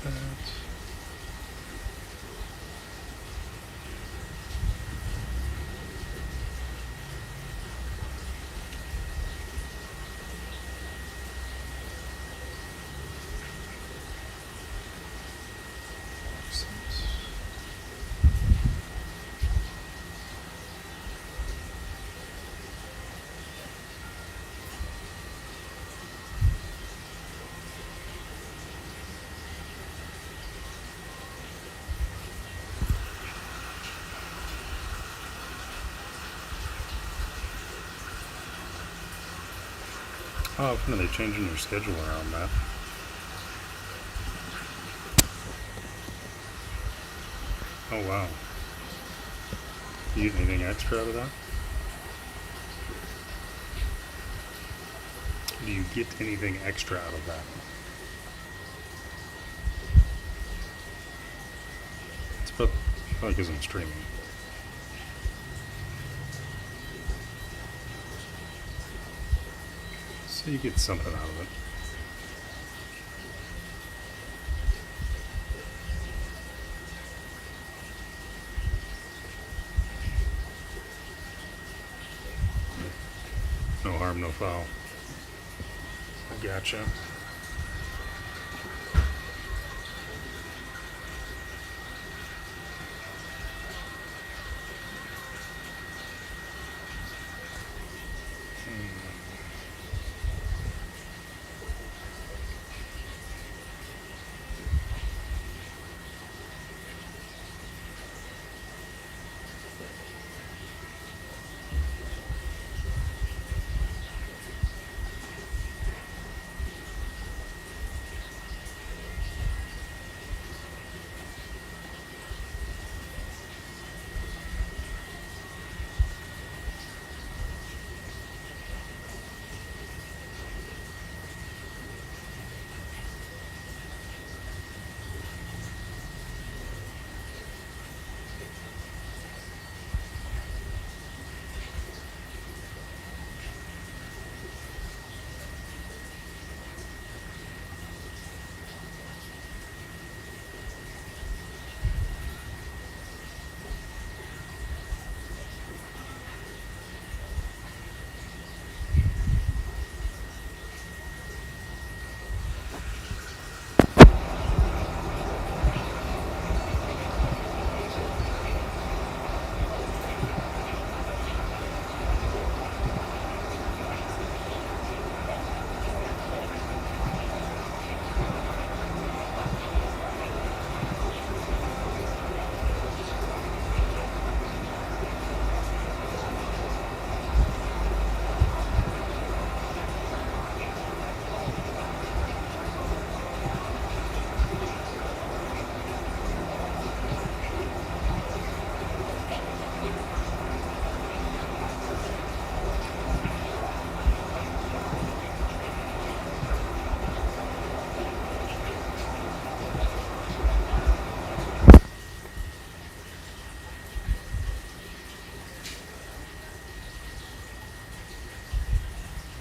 that. How often are they changing your schedule around, Matt? Oh, wow. You get anything extra out of that? Do you get anything extra out of that? It's probably because I'm streaming. So you get something out of it. No harm, no foul. I gotcha.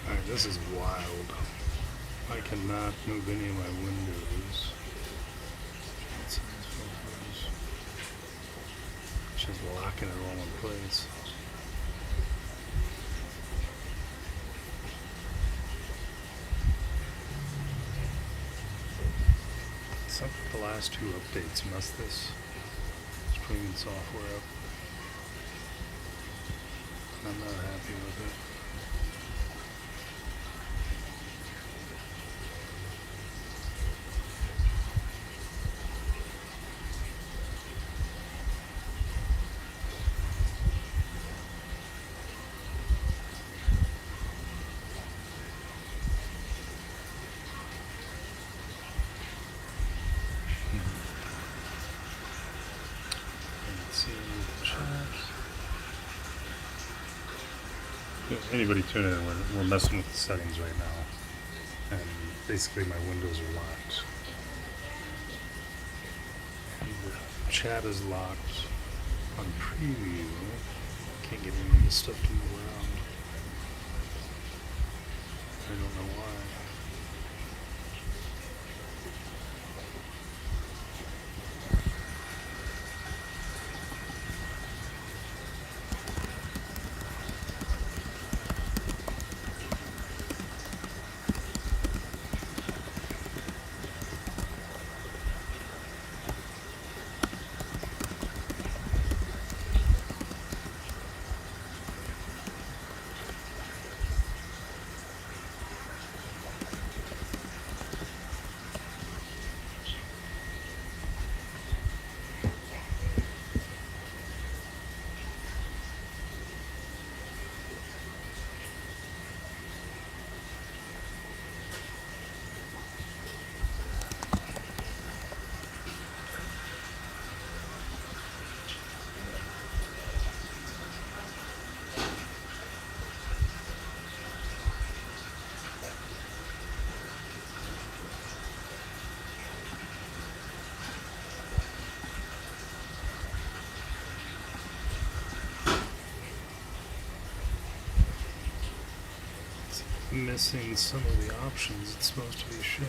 Alright, this is wild. I cannot move any of my windows. It's just locking it all in place. Some of the last two updates messed this streaming software up. I'm not happy with it. Anybody tune in, we're messing with the settings right now, and basically my windows are locked. And the chat is locked on preview. Can't get any of this stuff to move around. I don't know why. missing some of the options it's supposed to be showing.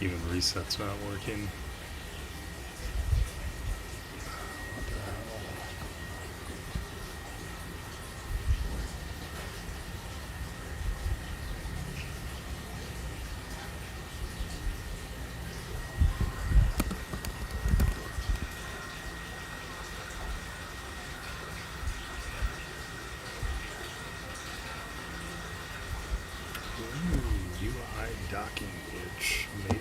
Even reset's not working. What the hell? Ooh, UI docking glitch, maybe?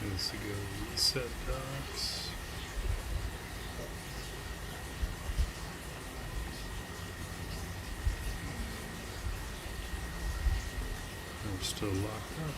Let's go reset docs. We're still locked up.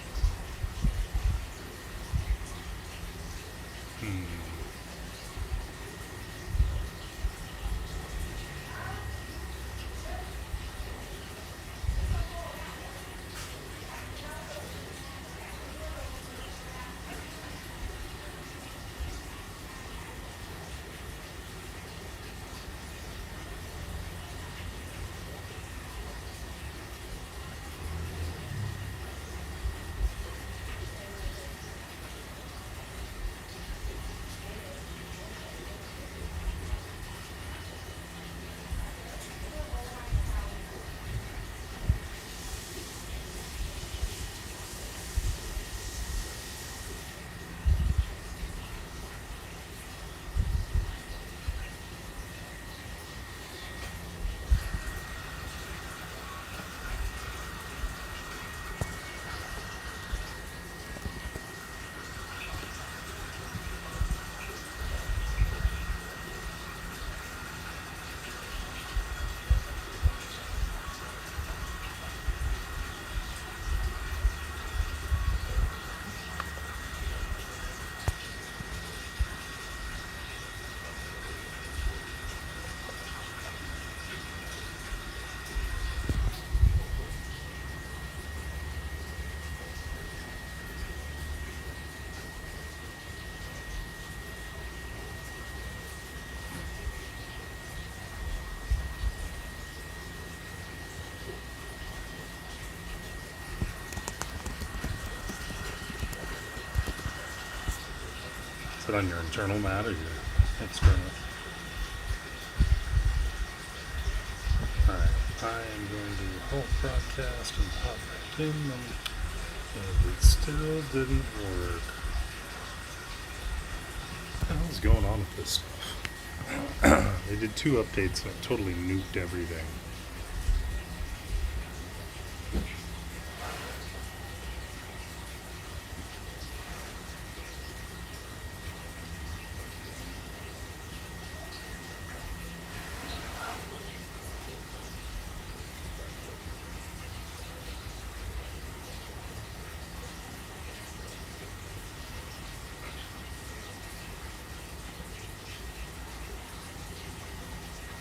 Is it on your internal mat or your external? Alright, I am going to halt broadcast and pop back in, and it still didn't work. What the hell is going on with this stuff? They did 2 updates and it totally nuked everything.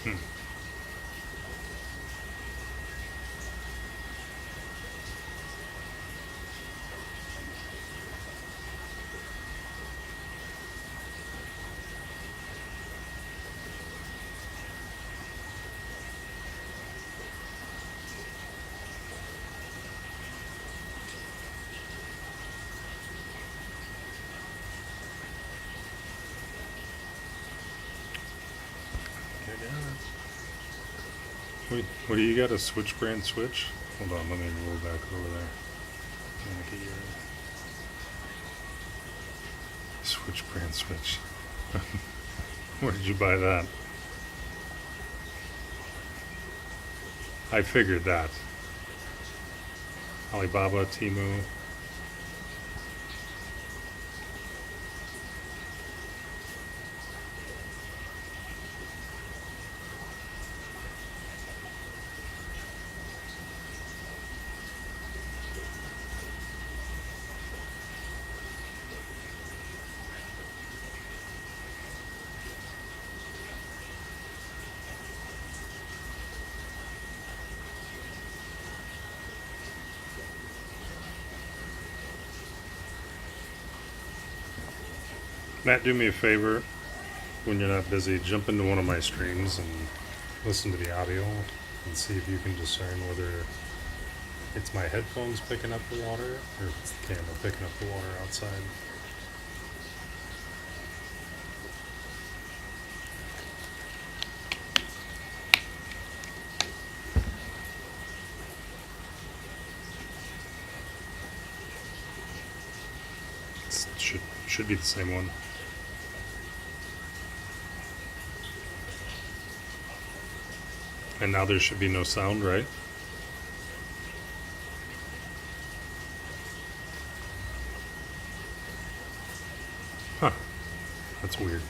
Hmm. What do you got? A switch brand switch? Hold on, let me roll back over there. Look at your switch brand switch. Where did you buy that? I figured that. Alibaba, Temu. Matt, do me a favor when you're not busy, jump into one of my streams and listen to the audio and see if you can discern whether it's my headphones picking up the water or if it's the camera picking up the water outside. It should be the same one. And now there should be no sound, right? Huh. That's weird.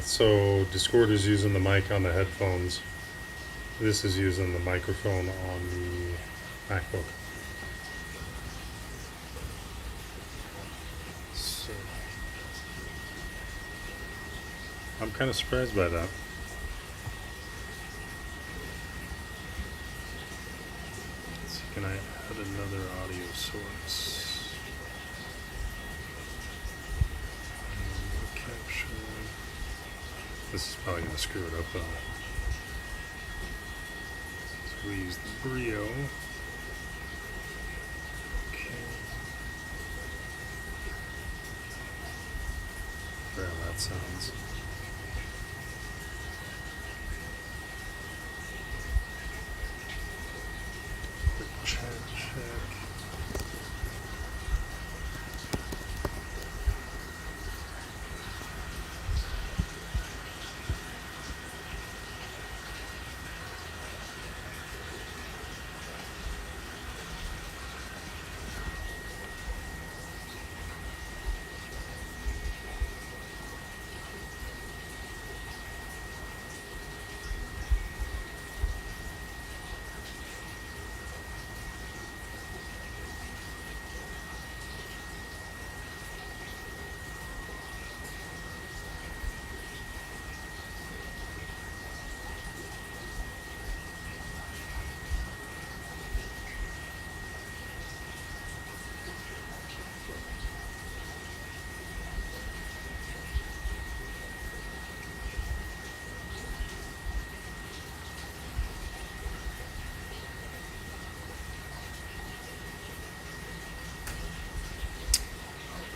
So Discord is using the mic on the headphones. This is using the microphone on the MacBook. So I'm kind of surprised by that. So can I add another audio source? Capture. This is probably going to screw it up though. So we use the Brio. Okay. Yeah, that sounds. Quick chat check.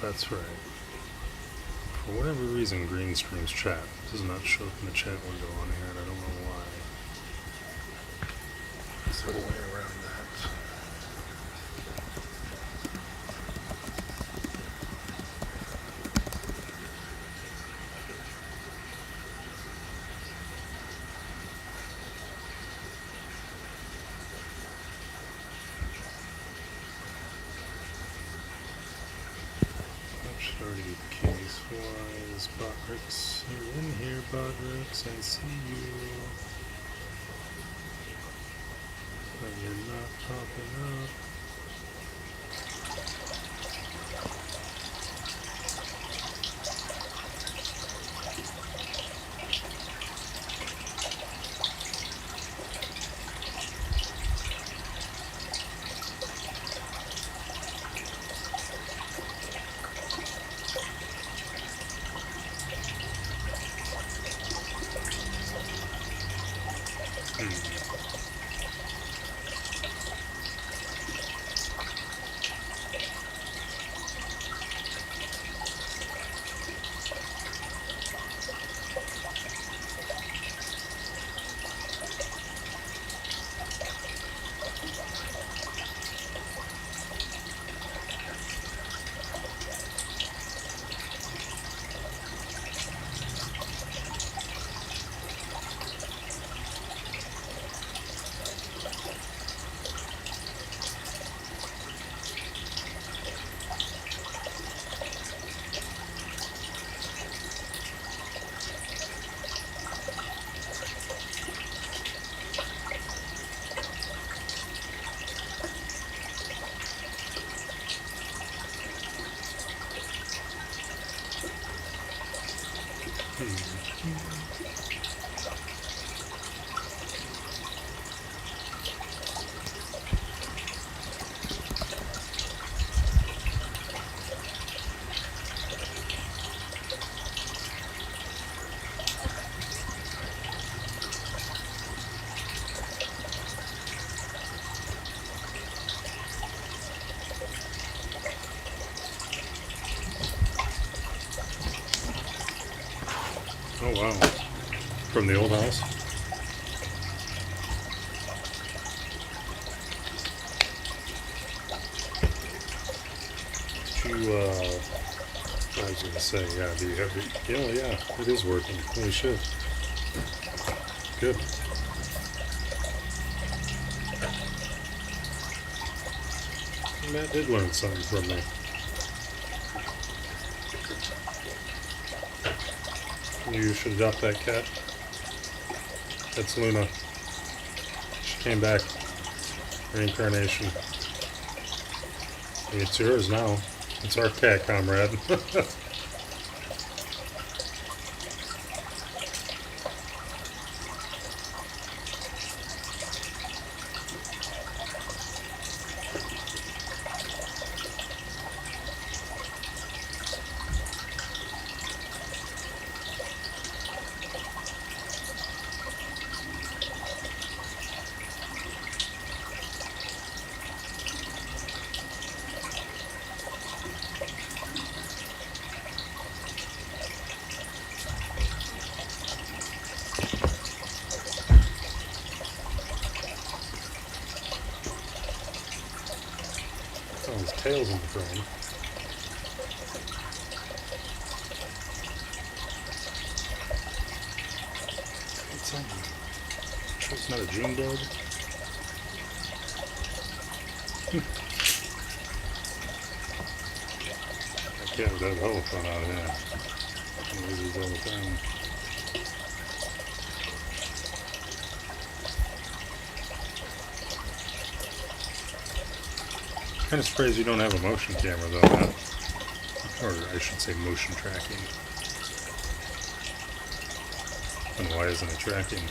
That's right. For whatever reason, Green Stream's chat does not show up in the chat window on here, and I don't know why. Is there a way around that? That should already be the case. Why is Botrix? You're in here, Botrix. I see you. when you're not popping up. Oh wow. From the old house? Did you, I was gonna say, yeah, do you have the, oh yeah, it is working. Holy shit. Good. Matt did learn something from me. You should adopt that cat. That's Luna. She came back. Reincarnation. It's yours now. It's our cat, comrade. Oh, his tail's in the frame. It's on. It's not a June bug. I can't with that elephant out here. I use these all the time. Kind of surprised you don't have a motion camera though, Matt. Or I should say motion tracking. And why isn't it tracking?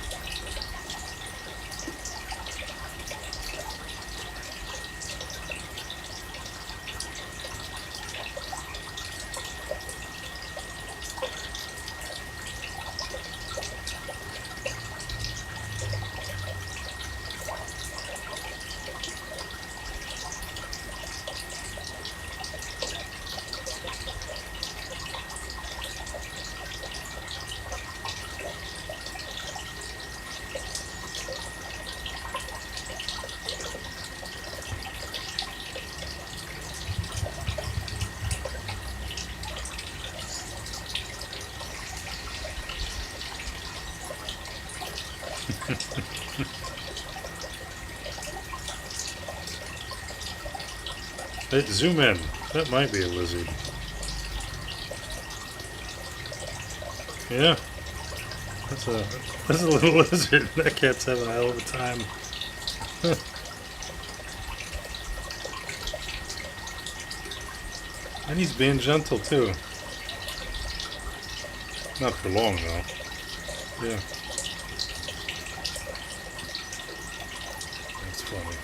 Hey, zoom in. That might be a lizard. Yeah. That's a little lizard. That cat's having a hell of a time. And he's being gentle too. Not for long though. Yeah, that's funny.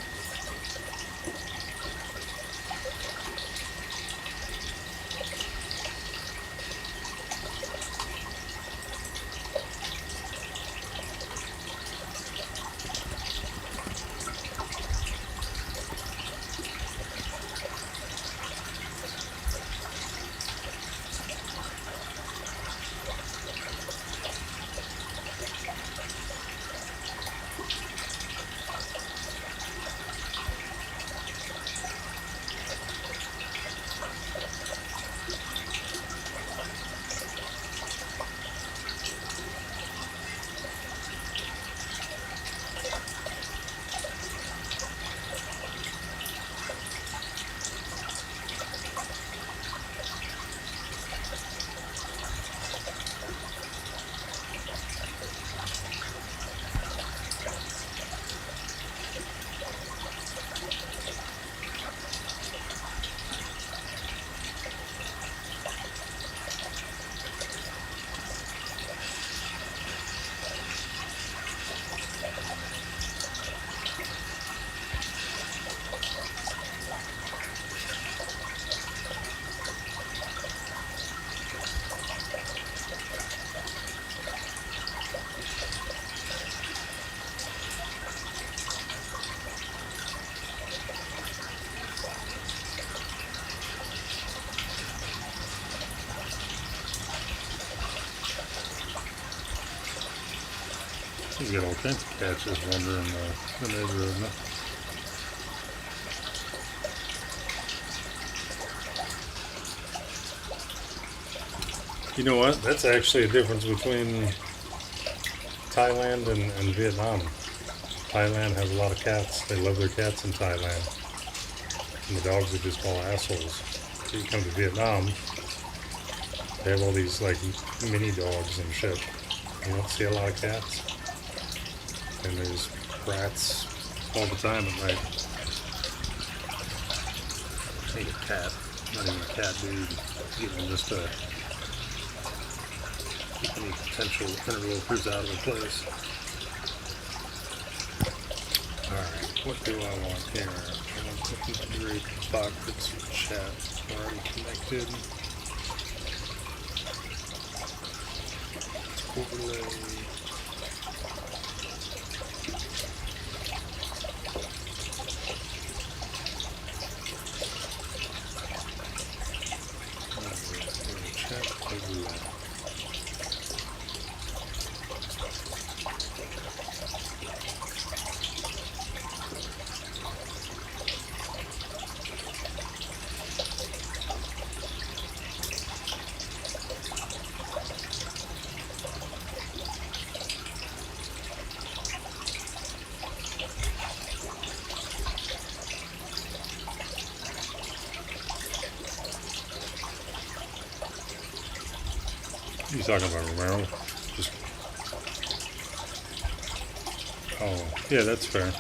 He's got all kinds of cats just wandering the neighborhood. No? You know what? That's actually a difference between Thailand and Vietnam. Thailand has a lot of cats. They love their cats in Thailand. And the dogs are just all assholes. So you come to Vietnam, they have all these like mini dogs and shit. You don't see a lot of cats. And there's rats all the time at night. I hate a cat. Not even a cat dude. Even just to keep any potential interlopers out of the place. Alright, what do I want here? I want to integrate pockets of chat already connected. Overlay. You talking about Romero? Just oh yeah, that's fair.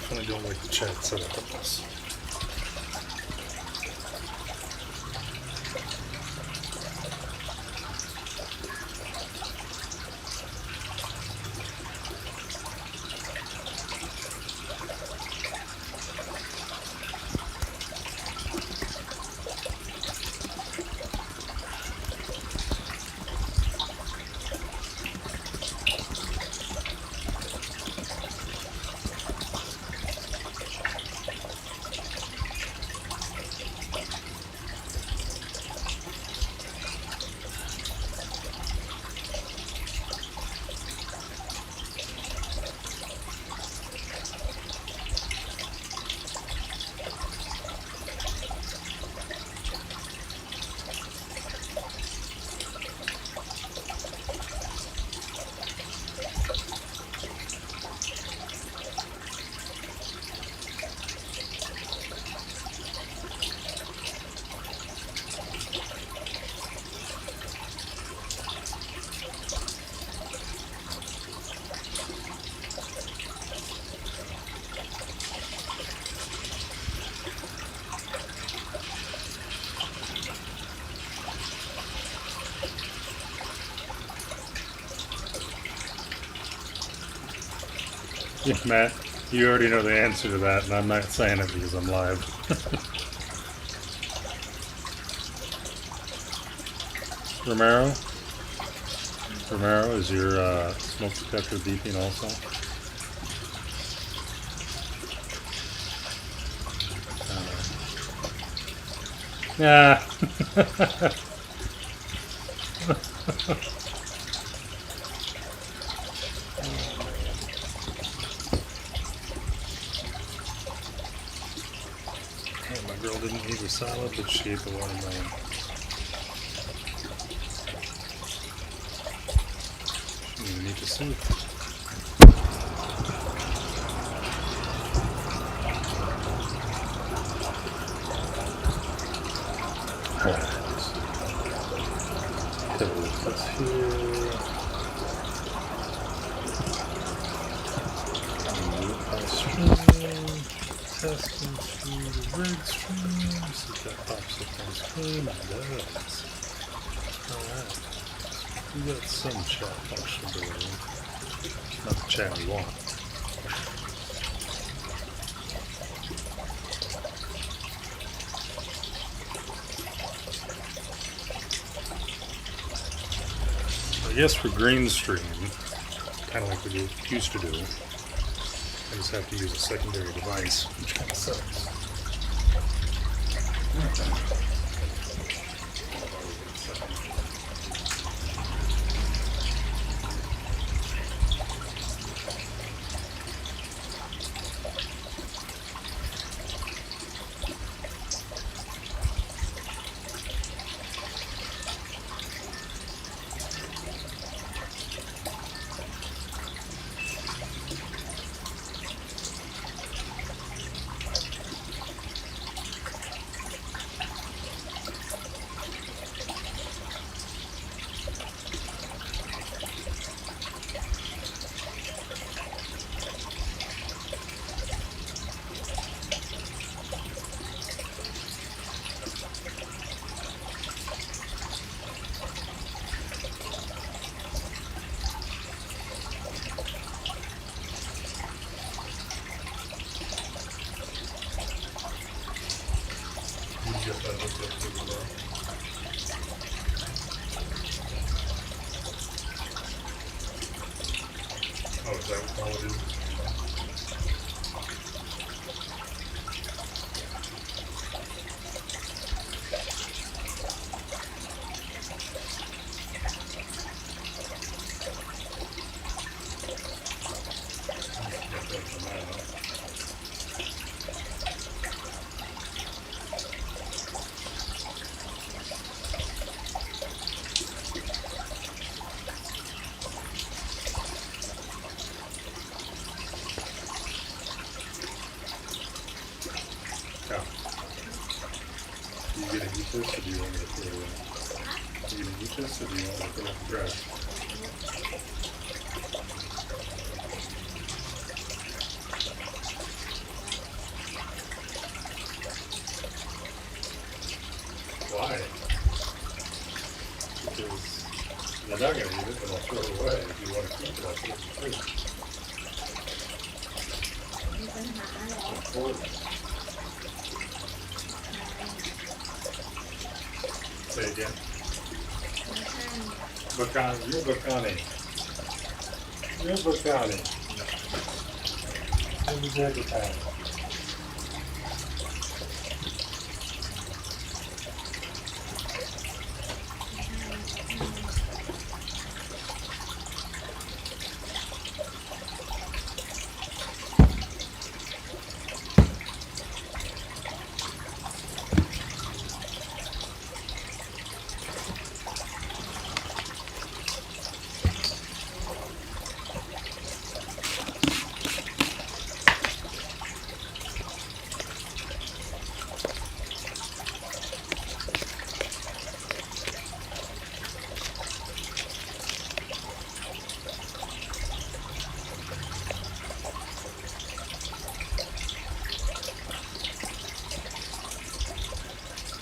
definitely don't like the chat setup of this. Yeah, Matt, you already know the answer to that, and I'm not saying it because I'm live. Romero? Romero, is your smoke detector beeping also? Yeah. Hey, my girl didn't eat a salad, but she ate the watermelon. She didn't even eat the soup. That's here. Testing through the red stream. See if that pops up on screen. It does. Alright. We got some chat functionality. Not the chat we want. I guess for green stream, kind of like we used to do, I just have to use a secondary device, which kind of sucks. Oh, is that all it is? Yeah. You gonna eat this, or do you want me to put it away? You gonna eat this, or do you want me to put it in the trash? not going to eat it, but I'll throw it away. If you want to keep it, I'll put it in the fridge. มีปัญหาเหรอ Of course. Say again. ไม่ใช่ Bacani. You're Bacani. You're Bacani. You're the Bacani.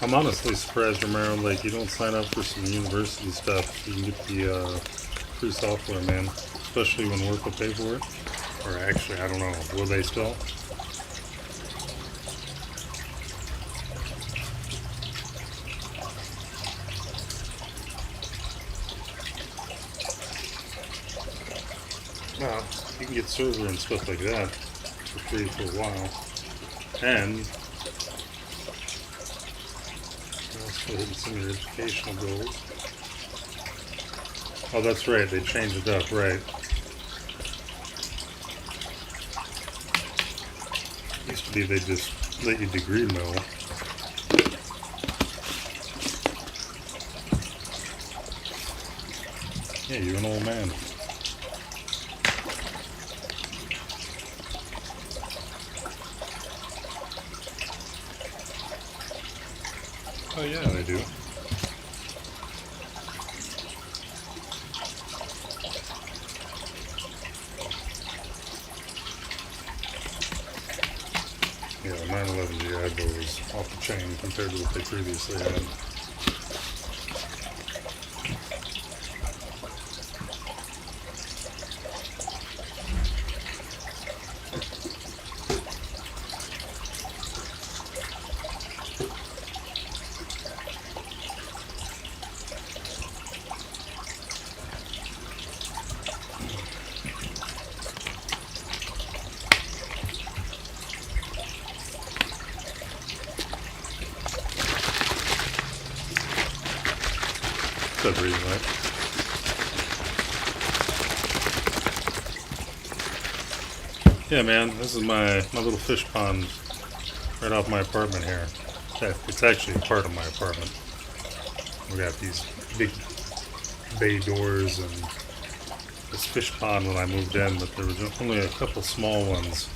I'm honestly surprised, Romero, like you don't sign up for some university stuff. You can get the free software, man. Especially when work will pay for it. Or actually, I don't know. Will they still? Well, you can get server and stuff like that for free for a while. And also hitting some of your educational goals. Oh, that's right. They changed it up, right? Used to be they just let you degree mill. Yeah, you're an old man. Oh yeah, they do. Yeah, the 911 GI Bill was off the chain compared to what they previously had. That's reason, right? Yeah, man, this is my little fish pond right off my apartment here. It's actually a part of my apartment. We got these big bay doors and this fish pond when I moved in, but there was only a couple small ones.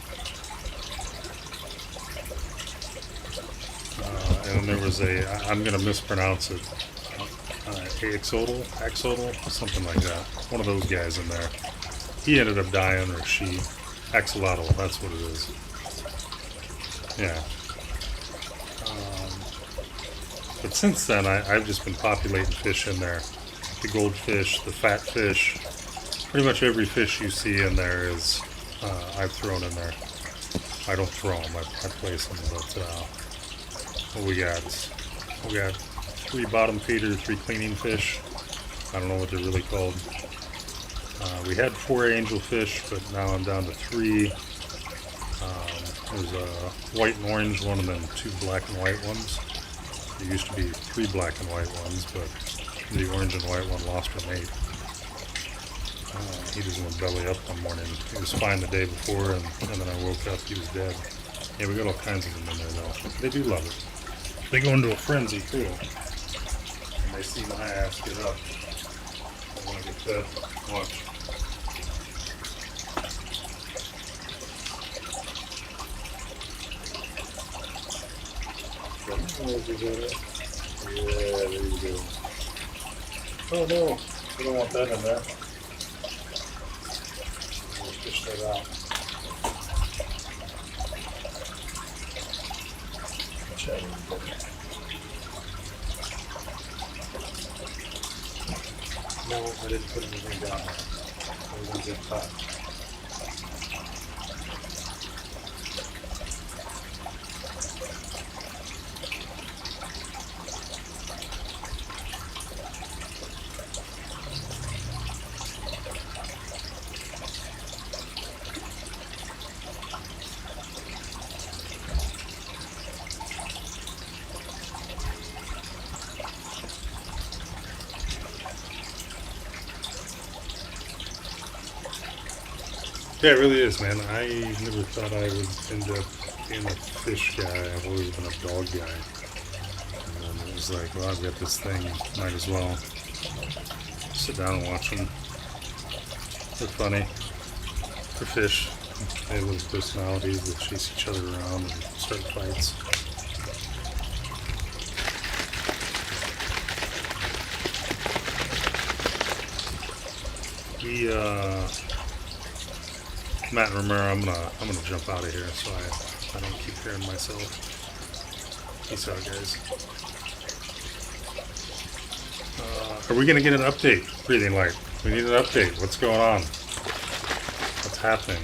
And then there was I'm going to mispronounce it, axolotl, something like that. One of those guys in there. He ended up dying, or she. Axolotl, that's what it is. Yeah. But since then, I've just been populating fish in there. The goldfish, the fat fish. Pretty much every fish you see in there is I've thrown in there. I don't throw them, I place them. But what we got? We got 3 bottom feeder, 3 cleaning fish. I don't know what they're really called. We had 4 angelfish, but now I'm down to 3. There's a white and orange one and then 2 black and white ones. There used to be 3 black and white ones, but the orange and white one lost her mate. He just went belly up one morning. He was fine the day before, and then I woke up, he was dead. Yeah, we got all kinds of them in there, though. They do love it. They go into a frenzy, too. And they see my ass get up. I want to get fed. Watch. Yeah, there you go. Oh no, we don't want that in there. We'll fish that out. No, I didn't put anything down there. Everything's in top. Yeah, it really is, man. I never thought I would end up being a fish guy. I've always been a dog guy. And then it was like, well, I've got this thing. Might as well sit down and watch them. They're funny. They're fish. They have little personalities that chase each other around and start fights. Matt and Romero, I'm gonna jump out of here so I don't keep hearing myself. Peace out, guys. Are we gonna get an update? Breathing light. We need an update. What's going on? What's happening?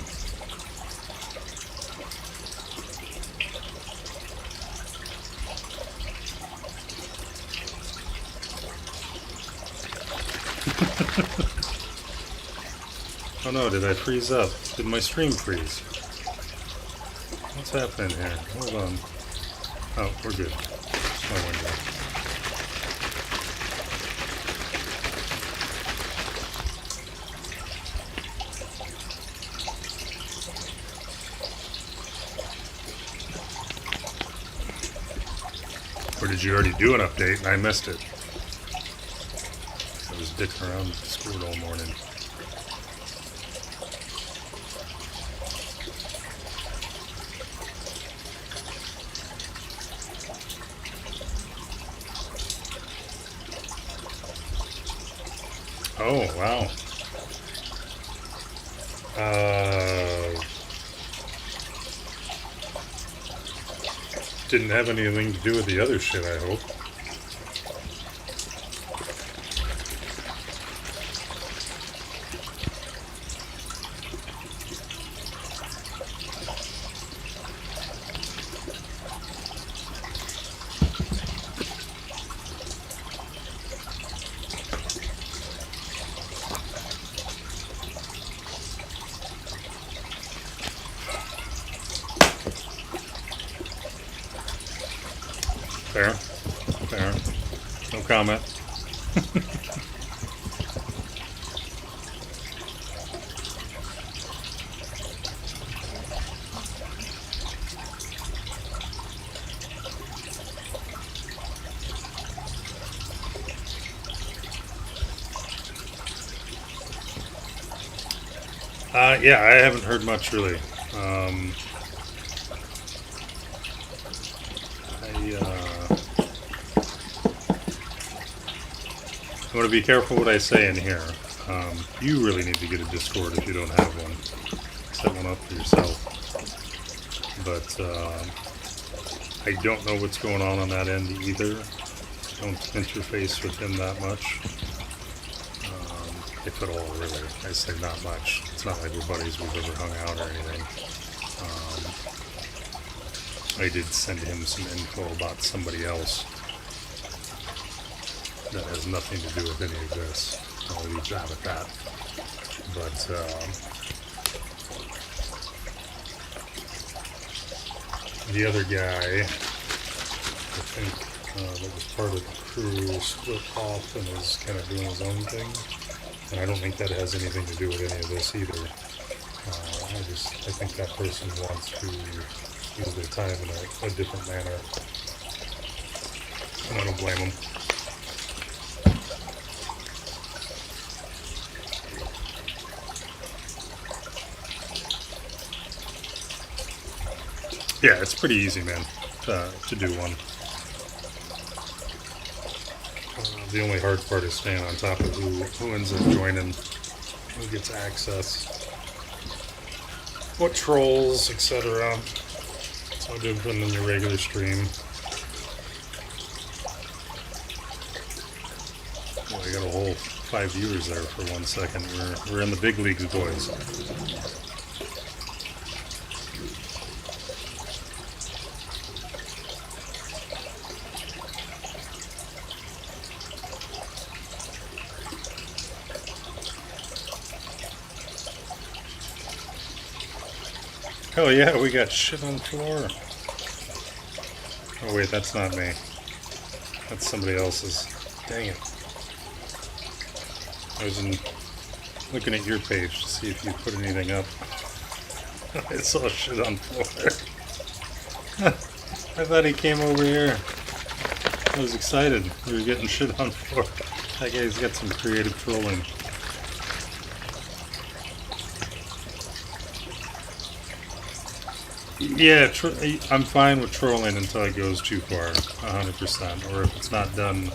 Oh no, did I freeze up? Did my stream freeze? What's happening here? Hold on. Oh, we're good. My window. Or did you already do an update and I missed it? I was dicking around with Discord all morning. Oh, wow. Didn't have anything to do with the other shit, I hope. Fair. Fair. No comment. Yeah, I haven't heard much really. I want to be careful what I say in here. You really need to get a Discord if you don't have one. Set one up for yourself. But I don't know what's going on that end either. Don't interface with him that much. If at all, really. I say not much. It's not like we're buddies, we've ever hung out or anything. I did send him some info about somebody else that has nothing to do with any of this. I'll leave that at that. But the other guy, I think that was part of the crew, split off and is kind of doing his own thing. And I don't think that has anything to do with any of this either. I think that person wants to use their time in a different manner. And I don't blame them. Yeah, it's pretty easy, man, to do one. The only hard part is staying on top of who ends up joining, who gets access, what trolls, etc. It's no different than your regular stream. Well, I got a whole 5 viewers there for 1 second. We're in the big leagues, boys. Hell yeah, we got shit on the floor. Oh wait, that's not me. That's somebody else's. Dang it. I was looking at your page to see if you put anything up. I saw shit on the floor. I thought he came over here. I was excited. We were getting shit on the floor. That guy's got some creative trolling. Yeah, I'm fine with trolling until it goes too far, 100%, or if it's not done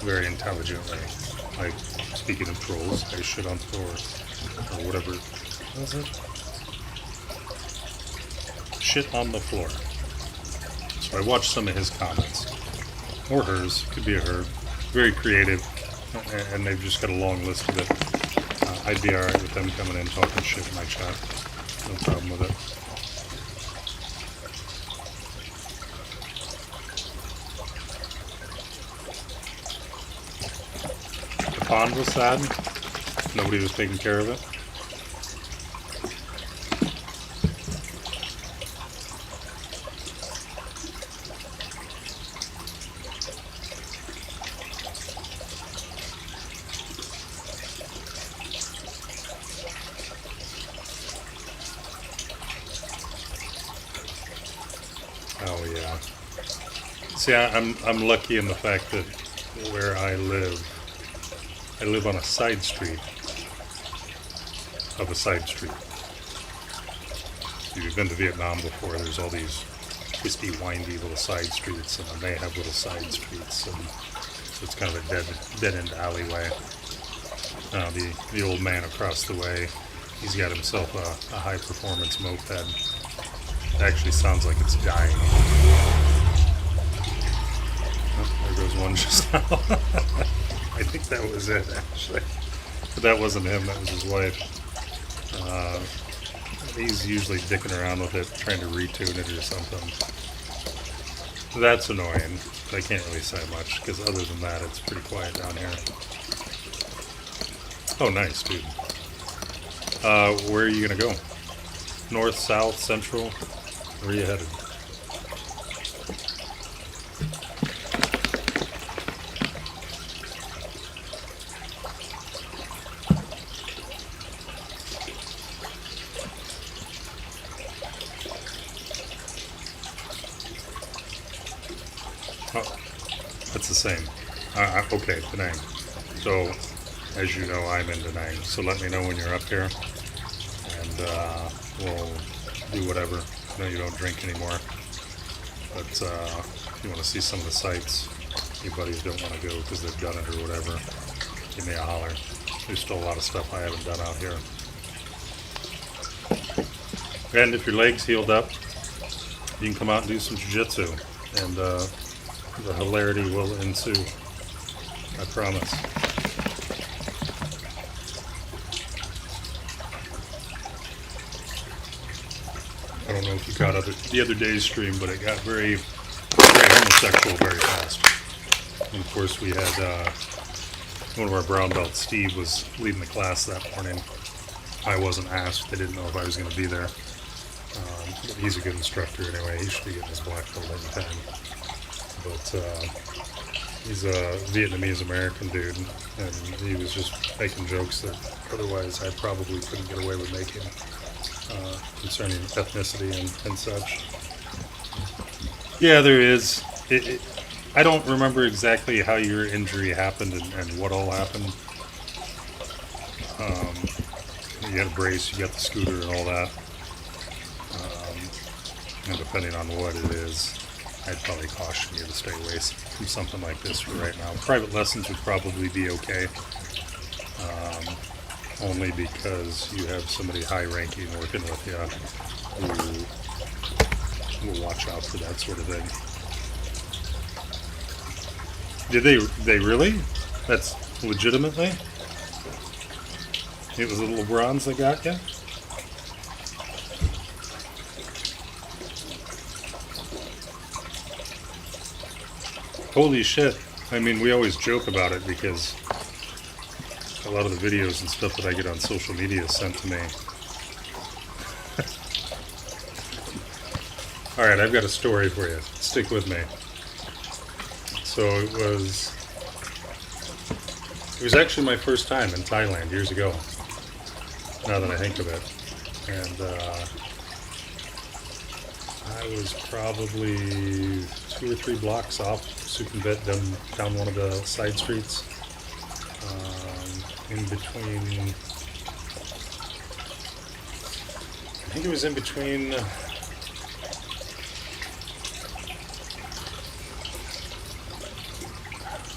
very intelligently. Like, speaking of trolls, I shit on the floor, or whatever. What was it? Shit on the floor. So I watched some of his comments, or hers, could be a her. Very creative, and they've just got a long list of it. I'd be alright with them coming in talking shit in my chat. No problem with it. The pond was sad. Nobody was taking care of it. Oh yeah. See, I'm lucky in the fact that where I live on a side street of a side street. If you've been to Vietnam before, there's all these twisty, windy little side streets, and they have little side streets, and so it's kind of a dead end alleyway. The old man across the way, he's got himself a high performance moped. It actually sounds like it's dying. Oh, there goes one just now. I think that was it, actually. But that wasn't him, that was his wife. He's usually dicking around with it, trying to retune it or something. That's annoying. I can't really say much, because other than that, it's pretty quiet down here. Oh, nice, dude. Where are you going to go? North, south, central? Where are you headed? Oh, that's the same. Okay, Penang. So, as you know, I'm in Penang. So let me know when you're up here, and we'll do whatever. I know you don't drink anymore, but if you want to see some of the sites, your buddies don't want to go because they've done it or whatever, give me a holler. There's still a lot of stuff I haven't done out here. And if your leg's healed up, you can come out and do some jiu-jitsu, and the hilarity will ensue. I promise. I don't know if you caught the other day's stream, but it got very homosexual very fast. And of course, we had one of our brown belts, Steve, was leading the class that morning. I wasn't asked. They didn't know if I was going to be there. But he's a good instructor anyway. He should be getting his black belt every time. But he's a Vietnamese American dude, and he was just making jokes that otherwise I probably couldn't get away with making concerning ethnicity and such. Yeah, there is. I don't remember exactly how your injury happened and what all happened. You had a brace, you got the scooter and all that. And depending on what it is, I'd probably caution you to stay away from something like this for right now. Private lessons would probably be okay, only because you have somebody high-ranking working with you who will watch out for that sort of thing. Did they really? That's legitimately? It was the little bronze that got you? Holy shit. I mean, we always joke about it because a lot of the videos and stuff that I get on social media is sent to me. Alright, I've got a story for you. Stick with me. So it was actually my first time in Thailand years ago, now that I think of it. And I was probably 2 or 3 blocks off Sukhumvit, down one of the side streets. In between, I think it was in between, I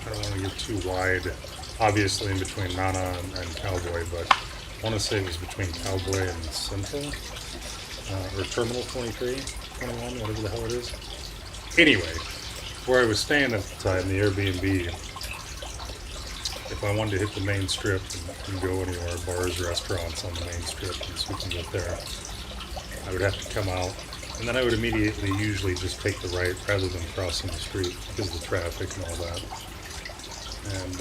don't want to get too wide, obviously in between Nana and Cowboy, but I want to say it was between Cowboy and Central, or Terminal 23, 21, whatever the hell it is. Anyway, where I was staying at the time, the Airbnb, if I wanted to hit the main strip and go anywhere, bars, restaurants on the main strip, and so we can get there, I would have to come out, and then I would immediately usually just take the right rather than crossing the street because of the traffic and all that. And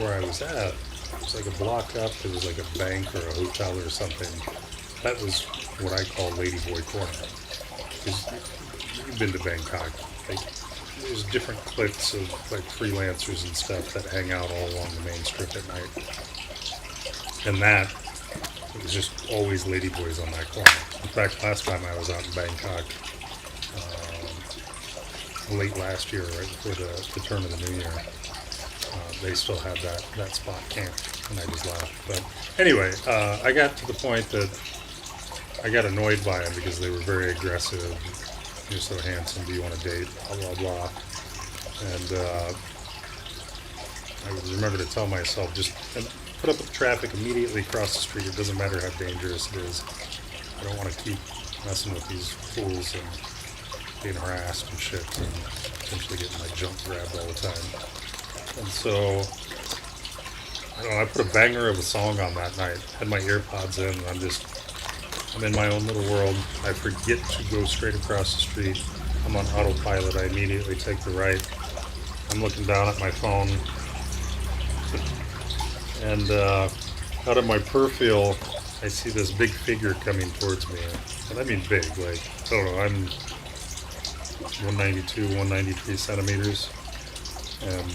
where I was at, it was like a block up, there was like a bank or a hotel or something. That was what I call Ladyboy Corner. Because you've been to Bangkok, like, there's different cliques of like freelancers and stuff that hang out all along the main strip at night. And that, it was just always ladyboys on that corner. In fact, last time I was out in Bangkok, late last year, right before the turn of the new year, they still had that spot camped, and I just left. But anyway, I got to the point that I got annoyed by them because they were very aggressive. You're so handsome, do you want to date, blah, blah, blah. And I would remember to tell myself, just put up with the traffic, immediately cross the street. It doesn't matter how dangerous it is. I don't want to keep messing with these fools and being harassed and shit and potentially getting my junk grabbed all the time. And so, I don't know, I put a banger of a song on that night, had my earpods in, and I'm in my own little world. I forget to go straight across the street. I'm on autopilot. I immediately take the right. I'm looking down at my phone. And out of my peripheral, I see this big figure coming towards me. And I mean big, like, I don't know, I'm 192, 193 centimeters. And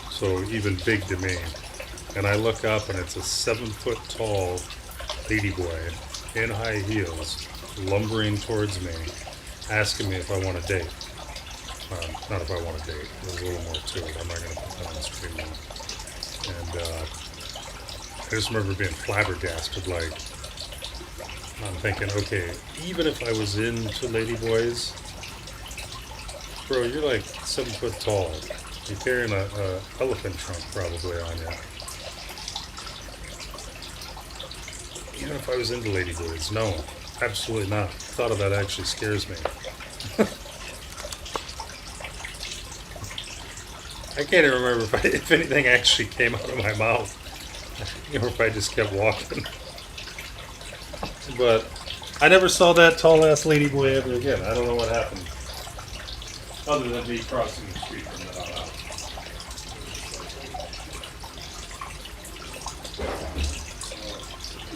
so even big to me. And I look up and it's a 7-foot tall ladyboy in high heels, lumbering towards me, asking me if I want to date. Not if I want to date. There's a little more to it. I'm not going to put that on the screen now. And I just remember being flabbergasted. Like, I'm thinking, okay, even if I was into ladyboys, bro, you're like 7 foot tall. You're carrying a elephant trunk probably on you. Even if I was into ladyboys, no, absolutely not. The thought of that actually scares me. I can't even remember if anything actually came out of my mouth, or if I just kept walking. But I never saw that tall ass ladyboy ever again. I don't know what happened, other than me crossing the street from that on out.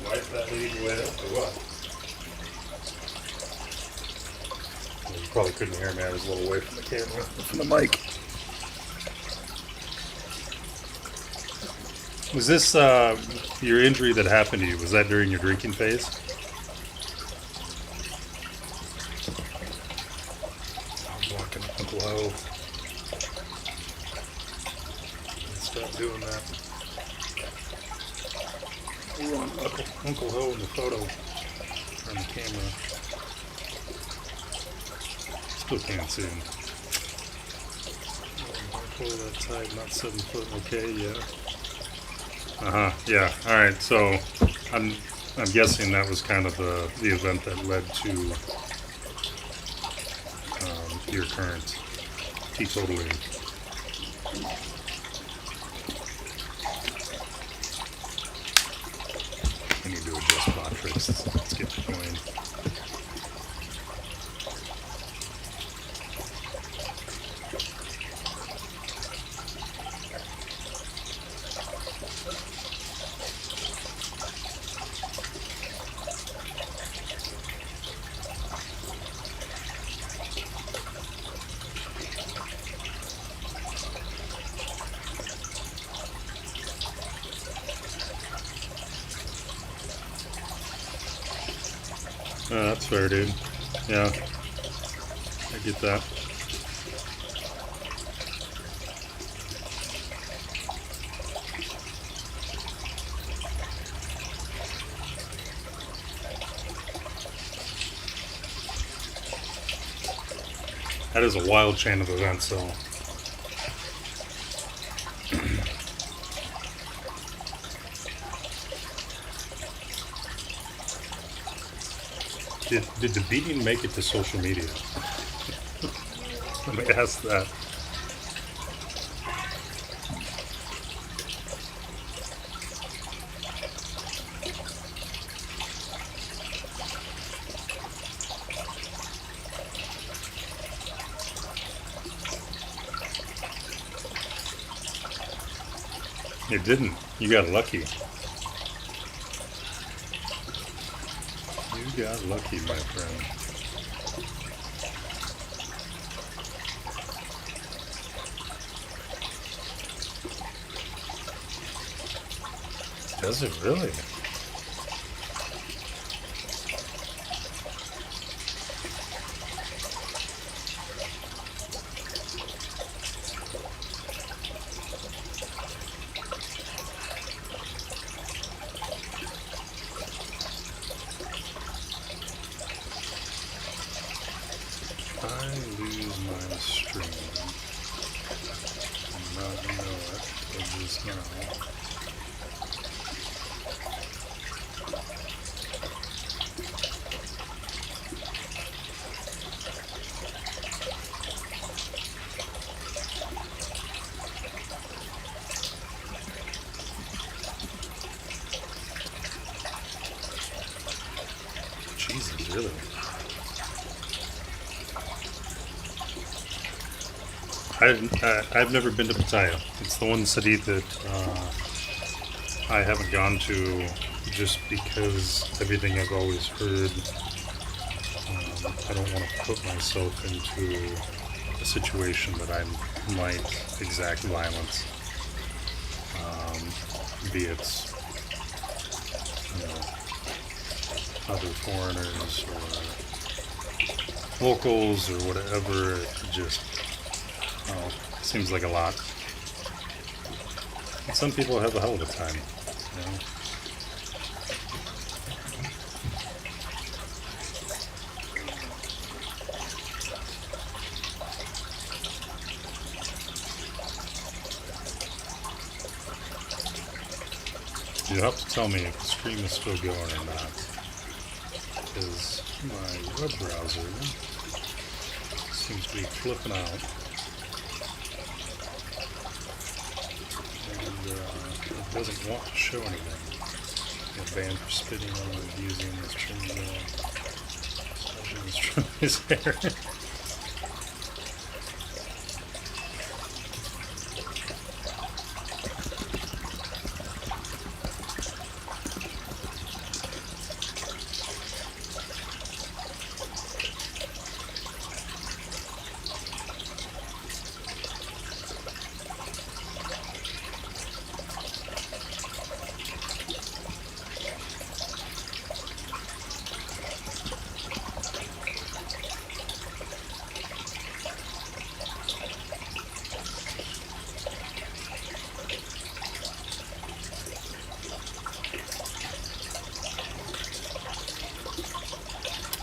Wipe that ladyboy up or what? You probably couldn't hear me. I was a little away from the camera, from the mic. Was this your injury that happened to you? Was that during your drinking phase? I'm blocking Uncle Ho. Stop doing that. We want Uncle Ho in the photo on the camera. Still can't see him. Pull that tight, not 7 foot. Okay, yeah. Yeah. All right. So I'm guessing that was kind of the event that led to your current teetotaling. need to adjust bot tricks. Let's get going. That's fair, dude. Yeah, I get that. That is a wild chain of events, though. Did the beating make it to social media? Let me ask that. It didn't. You got lucky. You got lucky, my friend. Does it really? I lose my stream. I not know it. It is now. Jesus, really? I've never been to Pattaya. It's the one city that I haven't gone to just because everything I've always heard. I don't want to put myself into a situation that I might exact violence, be it other foreigners or locals or whatever. It just seems like a lot. And some people have a hell of a time. You'll have to tell me if the stream is still going or not, because my web browser seems to be flipping out, and it doesn't want to show anything. Got banned for spitting on and abusing this trim his hair.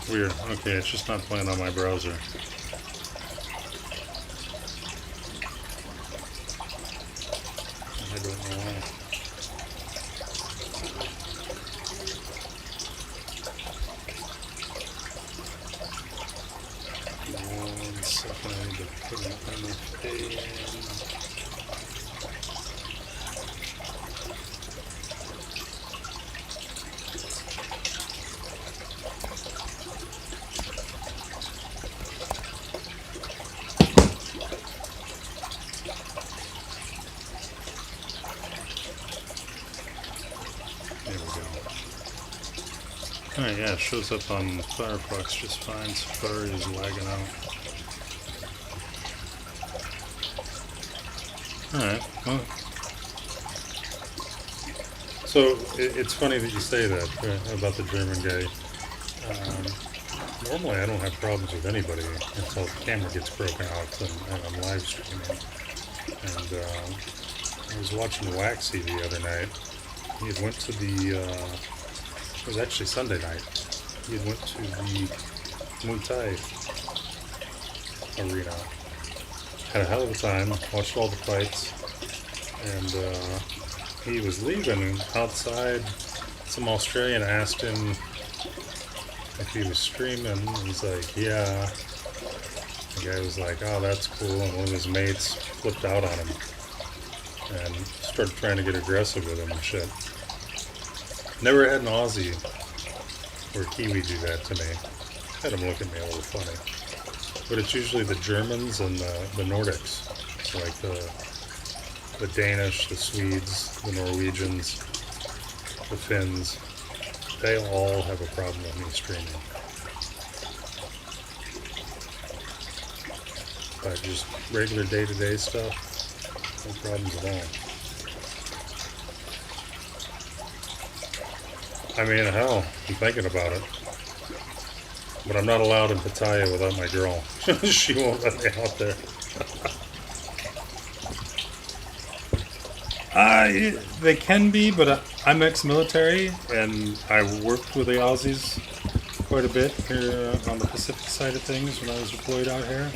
Weird. Okay, it's just not playing on my browser. I don't know why. One second, I need to put an MFA in. Alright, yeah, it shows up on Firefox just fine. Safari is lagging out. Alright, well. So, it's funny that you say that about the German guy. Normally I don't have problems with anybody until the camera gets broken out and I'm live streaming. And I was watching Waxy the other night. He had went to the, it was actually Sunday night. He had went to the Muay Thai arena. Had a hell of a time, watched all the fights, and he was leaving outside. Some Australian asked him if he was streaming. He's like, yeah. The guy was like, oh, that's cool, and one of his mates flipped out on him and started trying to get aggressive with him and shit. Never had an Aussie or Kiwi do that to me. Had him look at me a little funny. But it's usually the Germans and the Nordics. So like the Danish, the Swedes, the Norwegians, the Finns. They all have a problem with me streaming. But just regular day-to-day stuff, no problems at all. I mean, hell, I'm thinking about it. But I'm not allowed in Pattaya without my girl. She won't let me out there. They can be, but I'm ex-military, and I worked with the Aussies quite a bit here on the Pacific side of things when I was deployed out here.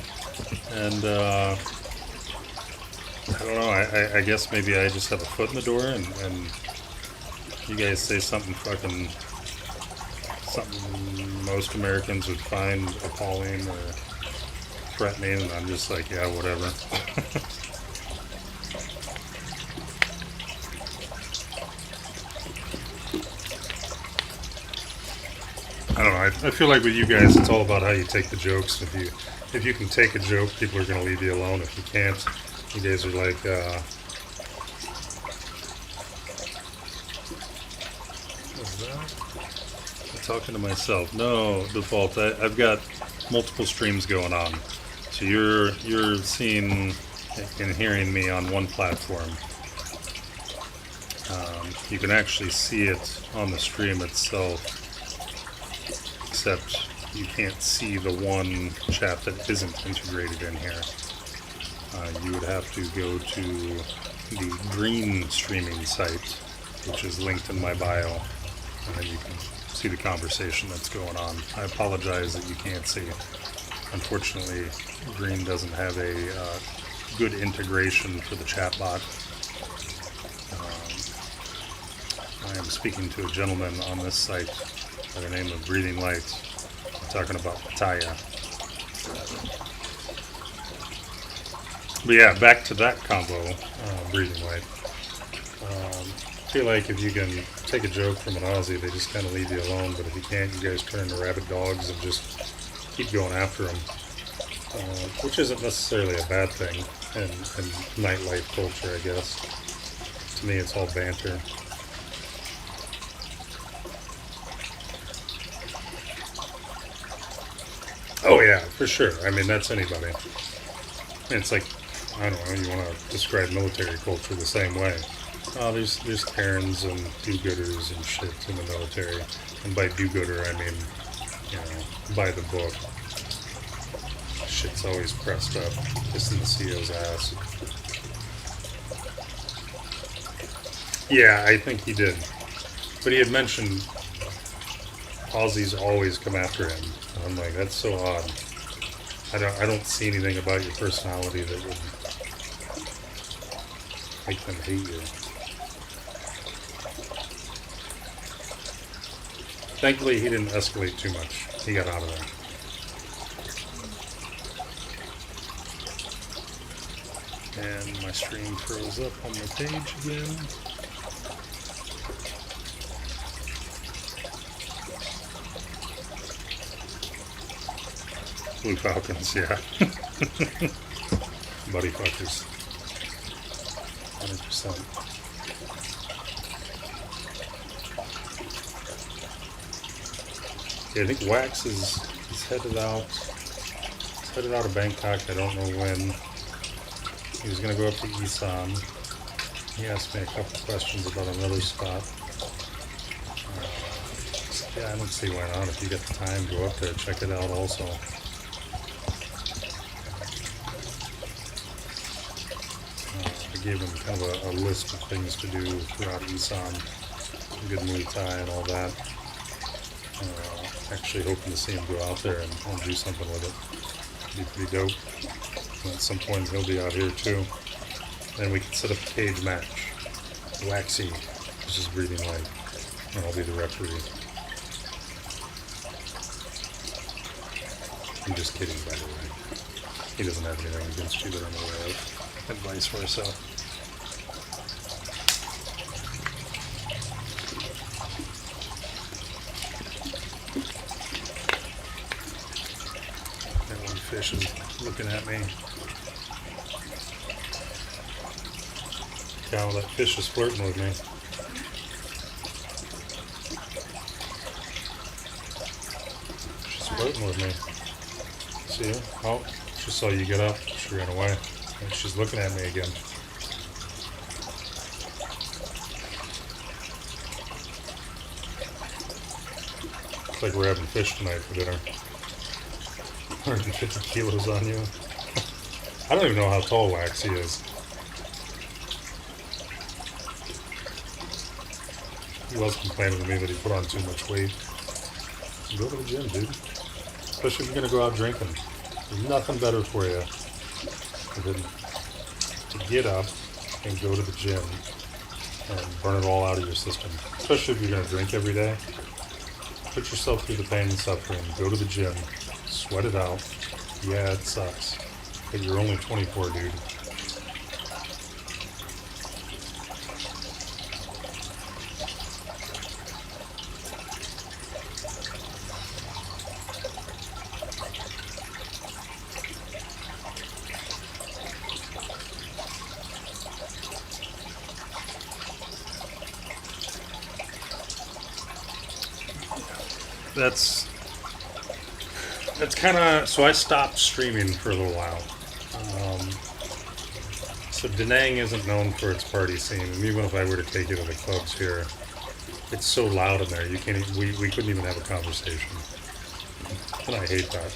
And I don't know, I guess maybe I just have a foot in the door, and you guys say something most Americans would find appalling or threatening, and I'm just like, yeah, whatever. I don't know, I feel like with you guys, it's all about how you take the jokes. If you can take a joke, people are going to leave you alone. If you can't, you guys are like, what's that? Talking to myself. No, default. I've got multiple streams going on, so you're seeing and hearing me on one platform. You can actually see it on the stream itself, except you can't see the one chat that isn't integrated in here. You would have to go to the green streaming site, which is linked in my bio, and then you can see the conversation that's going on. I apologize that you can't see. Unfortunately, Green doesn't have a good integration for the chat bot. I am speaking to a gentleman on this site by the name of Breathing Light. I'm talking about Pattaya. But yeah, back to that combo, Breathing Light. I feel like if you can take a joke from an Aussie, they just kind of leave you alone. But if you can't, you guys turn into rabid dogs and just keep going after them, which isn't necessarily a bad thing in nightlife culture, I guess. To me, it's all banter. Oh yeah, for sure. I mean, that's anybody. It's like, I don't know, you want to describe military culture the same way. There's Karens and do-gooders and shit in the military. And by do-gooder, I mean, you know, by the book. Shit's always pressed up, kissing the CO's ass. Yeah, I think he did. But he had mentioned Aussies always come after him. And I'm like, that's so odd. I don't see anything about your personality that would make them hate you. Thankfully, he didn't escalate too much. He got out of there. And my stream froze up on the page again. Blue Falcons, yeah. Buddy fuckers. 100%. Yeah, I think Wax is headed out. He's headed out of Bangkok. I don't know when. He was gonna go up to Isan. He asked me a couple questions about another spot. Yeah, I don't see why not. If you get the time, go up there, check it out also. I gave him kind of a list of things to do throughout Isan. Good Muay Thai and all that. Actually hoping to see him go out there and do something with it. It'd be pretty dope. And at some point he'll be out here too. Then we can set up a cage match. Waxy, which is breathing light. And I'll be the referee. I'm just kidding, by the way. He doesn't have anything against you that I'm aware of. And vice versa. That one fish is looking at me. Cow, that fish is flirting with me. She's flirting with me. See her? Oh, she saw you get up. She ran away. And she's looking at me again. It's like we're having fish tonight for dinner. 150 kilos on you. I don't even know how tall Waxy is. He was complaining to me that he put on too much weight. Go to the gym, dude. Especially if you're going to go out drinking. There's nothing better for you than to get up and go to the gym and burn it all out of your system. Especially if you're going to drink every day. Put yourself through the pain and suffering. Go to the gym. Sweat it out. Yeah, it sucks. But you're only 24, dude. That's kind of, so I stopped streaming for a little while. So Da Nang isn't known for its party scene, and even if I were to take you to the clubs here, it's so loud in there, you can't, we couldn't even have a conversation. And I hate that.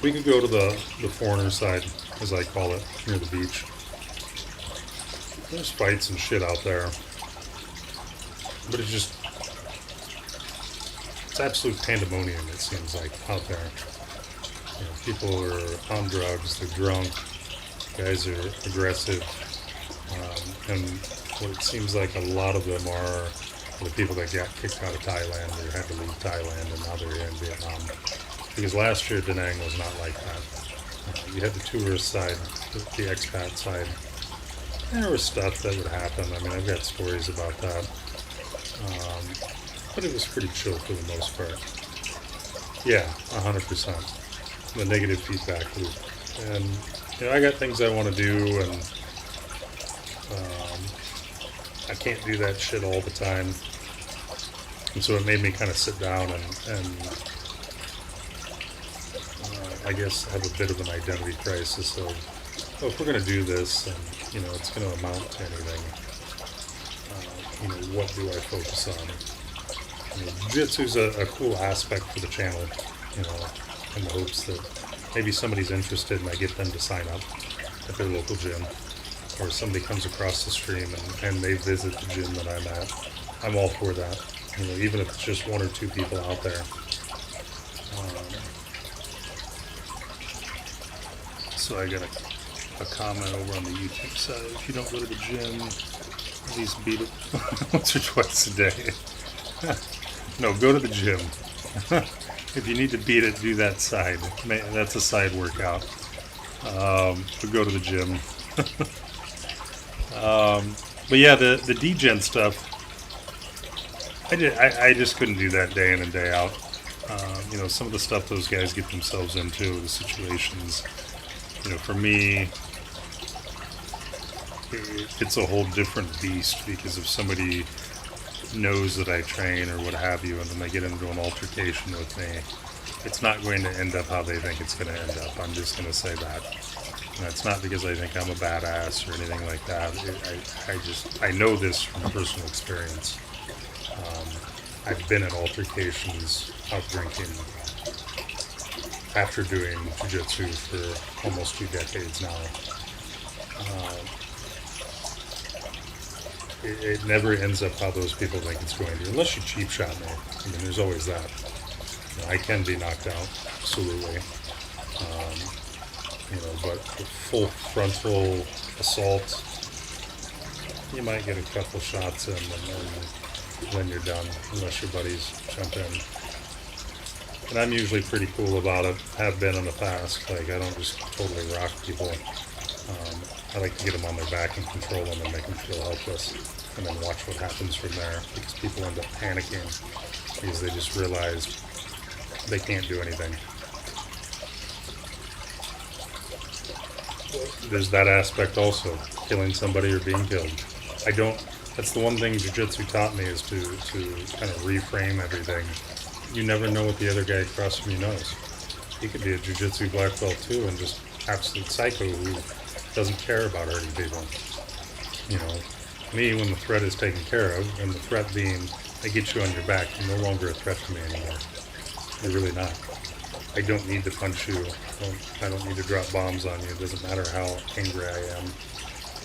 We could go to the foreigner side, as I call it, near the beach. There's fights and shit out there. But it's just, it's absolute pandemonium, it seems like, out there. You know, people are on drugs, they're drunk, guys are aggressive, and what it seems like a lot of them are the people that got kicked out of Thailand or had to leave Thailand, and now they're here in Vietnam. Because last year, Da Nang was not like that. You had the tourist side, the expat side. There was stuff that would happen. I mean, I've got stories about that. But it was pretty chill for the most part. Yeah, 100%. The negative feedback loop. And, you know, I got things I want to do, and I can't do that shit all the time. And so it made me kind of sit down and I guess have a bit of an identity crisis of, oh, if we're going to do this, and, you know, it's going to amount to anything, you know, what do I focus on? I mean, Jiu-Jitsu's a cool aspect for the channel, you know, in the hopes that maybe somebody's interested and I get them to sign up at their local gym, or somebody comes across the stream and they visit the gym that I'm at. I'm all for that, you know, even if it's just one or two people out there. So I got a comment over on the YouTube side. If you don't go to the gym, at least beat it once or twice a day. No, go to the gym. If you need to beat it, do that side. That's a side workout. But go to the gym. But yeah, the degen stuff, I just couldn't do that day in and day out. You know, some of the stuff those guys get themselves into, the situations, you know, for me, it's a whole different beast, because if somebody knows that I train or what have you, and then they get into an altercation with me, it's not going to end up how they think it's going to end up. I'm just going to say that. And it's not because I think I'm a badass or anything like that. I know this from personal experience. I've been in altercations out drinking after doing jiu-jitsu for almost 2 decades now. It never ends up how those people think it's going to, unless you cheap shot me. I mean, there's always that. You know, I can be knocked out, absolutely. But a full frontal assault, you might get a couple shots in, and then you're done, unless your buddies jump in. And I'm usually pretty cool about it, have been in the past. Like, I don't just totally rock people. I like to get them on their back and control them and make them feel helpless, and then watch what happens from there, because people end up panicking because they just realize they can't do anything. There's that aspect also, killing somebody or being killed. That's the one thing jiu-jitsu taught me, is to kind of reframe everything. You never know what the other guy across from you knows. He could be a jiu-jitsu black belt too, and just absolute psycho who doesn't care about hurting people. You know, me, when the threat is taken care of, and the threat being, I get you on your back, you're no longer a threat to me anymore. You're really not. I don't need to punch you. I don't need to drop bombs on you. It doesn't matter how angry I am.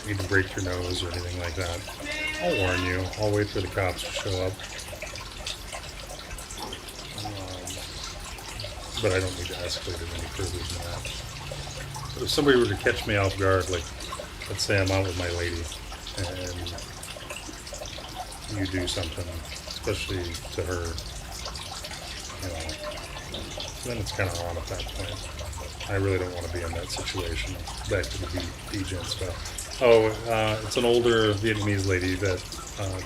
I need to break your nose or anything like that. I'll warn you. I'll wait for the cops to show up. But I don't need to escalate it any further than that. But if somebody were to catch me off guard, like, let's say I'm out with my lady, and you do something, especially to her, then it's kind of on at that point. I really don't want to be in that situation. Back to the DJ stuff. Oh, it's an older Vietnamese lady that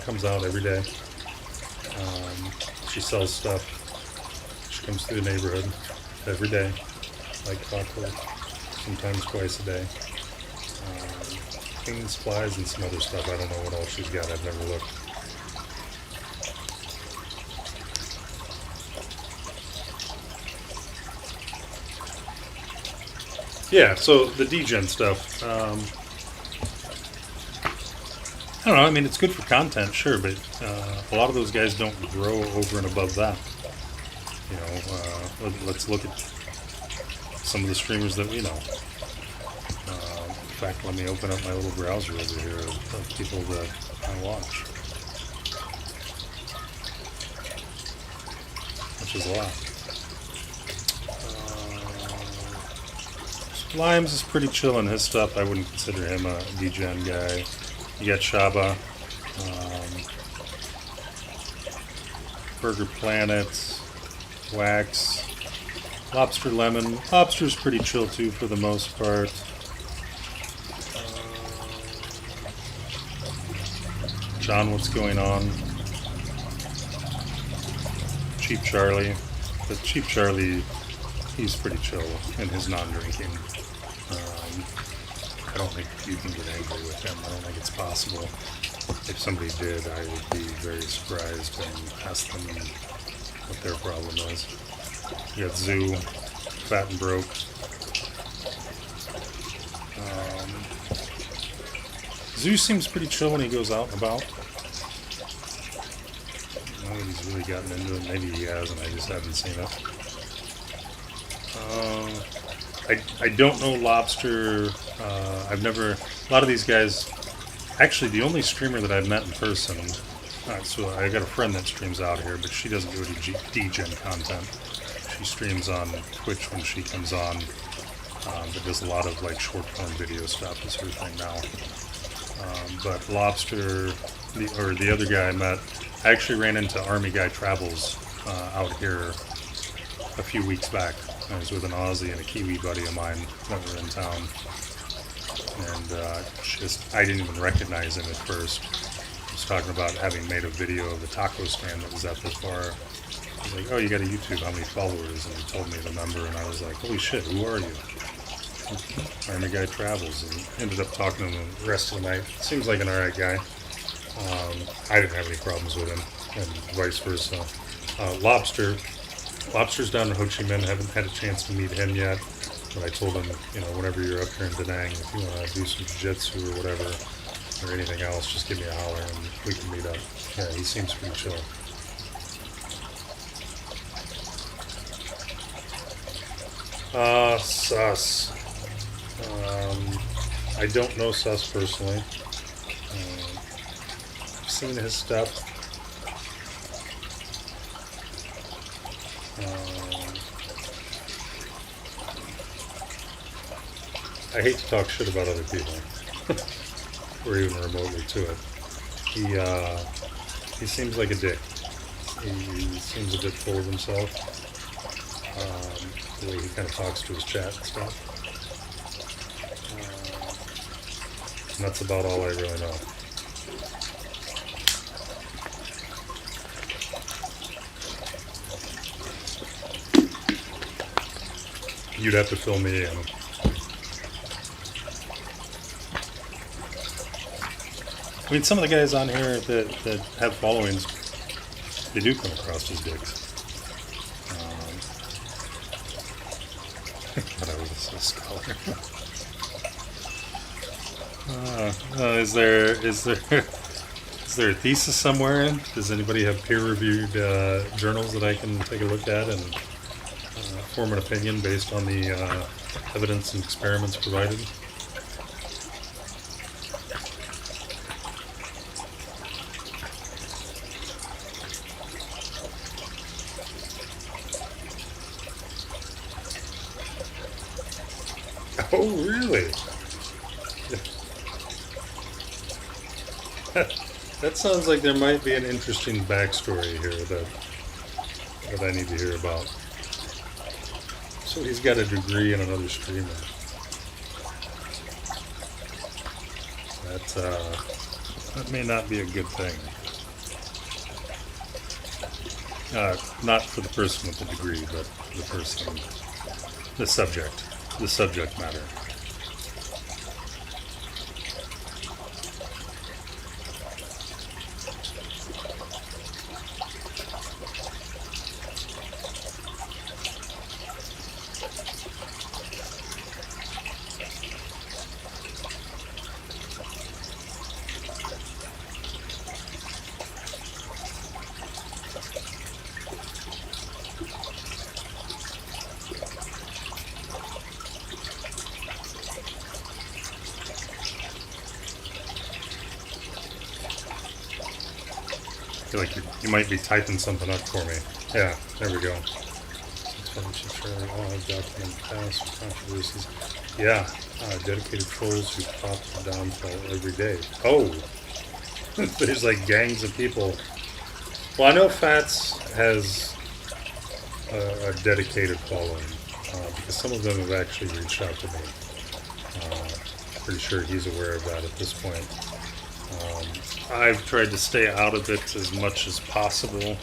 comes out every day. She sells stuff. She comes through the neighborhood every day, like clockwork, sometimes twice a day. Cleaning supplies and some other stuff. I don't know what else she's got. I've never looked. Yeah, so the degen stuff. I don't know. I mean, it's good for content, sure, but a lot of those guys don't grow over and above that. Let's look at some of the streamers that we know. In fact, let me open up my little browser over here of people that I watch, which is a lot. Limes is pretty chill in his stuff. I wouldn't consider him a degen guy. You got Shaba, Burger Planet, Wax, Lobster Lemon. Lobster's pretty chill too for the most part. John, what's going on? Cheap Charlie. But Cheap Charlie, he's pretty chill in his non-drinking. I don't think you can get angry with him. I don't think it's possible. If somebody did, I would be very surprised and ask them what their problem is. You got Zoo, Fat and Broke. Zoo seems pretty chill when he goes out and about. I don't know if he's really gotten into it. Maybe he has, and I just haven't seen it. I don't know Lobster. I've never. A lot of these guys. Actually, the only streamer that I've met in person. So I got a friend that streams out here, but she doesn't do any degen content. She streams on Twitch when she comes on, but does a lot of like short form video stuff. Is her thing now. But Lobster, the other guy I met, I actually ran into Army Guy Travels out here a few weeks back. I was with an Aussie and a Kiwi buddy of mine that were in town, and I didn't even recognize him at first. He was talking about having made a video of the taco stand that was at this bar. He's like, "Oh, you got a YouTube? How many followers?" And he told me the number, and I was like, "Holy shit, who are you?" Army Guy Travels, and ended up talking to him the rest of the night. Seems like an alright guy. I didn't have any problems with him, and vice versa. Lobster's down in Ho Chi Minh. Haven't had a chance to meet him yet, but I told him, whenever you're up here in Da Nang, if you want to do some jiu-jitsu or whatever, or anything else, just give me a holler and we can meet up. Yeah, he seems pretty chill. Sus. I don't know Sus personally. I've seen his stuff. I hate to talk shit about other people, or even remotely to it. He seems like a dick. He seems a bit full of himself. The way he kind of talks to his chat and stuff. And that's about all I really know. You'd have to fill me in. I mean, some of the guys on here that have followings, they do come across as dicks. But I was a scholar. Is there a thesis somewhere? Does anybody have peer-reviewed journals that I can take a look at and form an opinion based on the evidence and experiments provided? Oh, really? That sounds like there might be an interesting backstory here that I need to hear about. So he's got a degree in another streamer. That may not be a good thing. Not for the person with the degree, but the person, the subject matter. I feel like you might be typing something up for me. Yeah, there we go. All have documented past controversies. Yeah, dedicated trolls who plot the downfall every day. Oh, there's like gangs of people. Well, I know Fats has a dedicated following because some of them have actually reached out to me. Pretty sure he's aware of that at this point. I've tried to stay out of it as much as possible.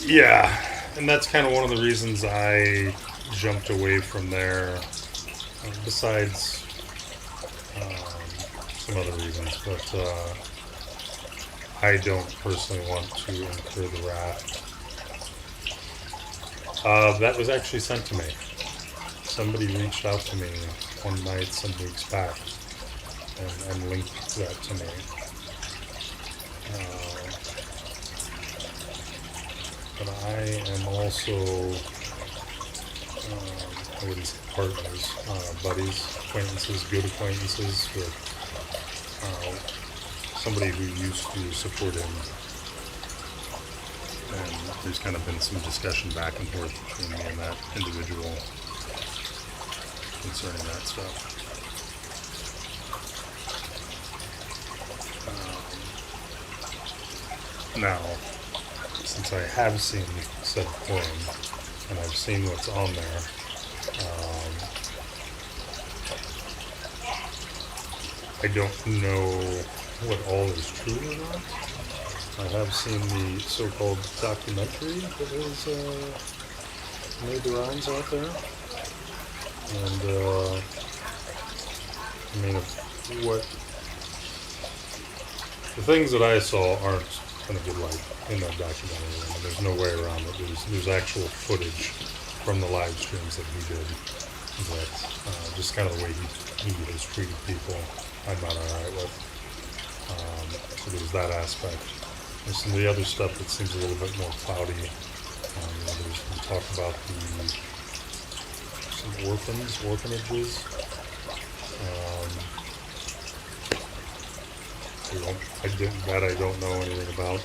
Yeah, and that's kind of one of the reasons I jumped away from there, besides some other reasons, but I don't personally want to incur the wrath. That was actually sent to me. Somebody reached out to me one night some weeks back and linked that to me. But I am also, I wouldn't say partners, buddies, acquaintances, good acquaintances with somebody who used to support him. And there's kind of been some discussion back and forth between me and that individual concerning that stuff. Now, since I have seen said coin and I've seen what's on there, I don't know what all is true or not. I have seen the so-called documentary that has made the rounds out there. And, I mean, what the things that I saw aren't going to be like in that documentary. I mean, there's no way around it. There's actual footage from the live streams that he did that just kind of the way he has treated people, I'm not alright with. So there's that aspect. There's some of the other stuff that seems a little bit more cloudy. There's we talk about some orphanages. I don't know anything about.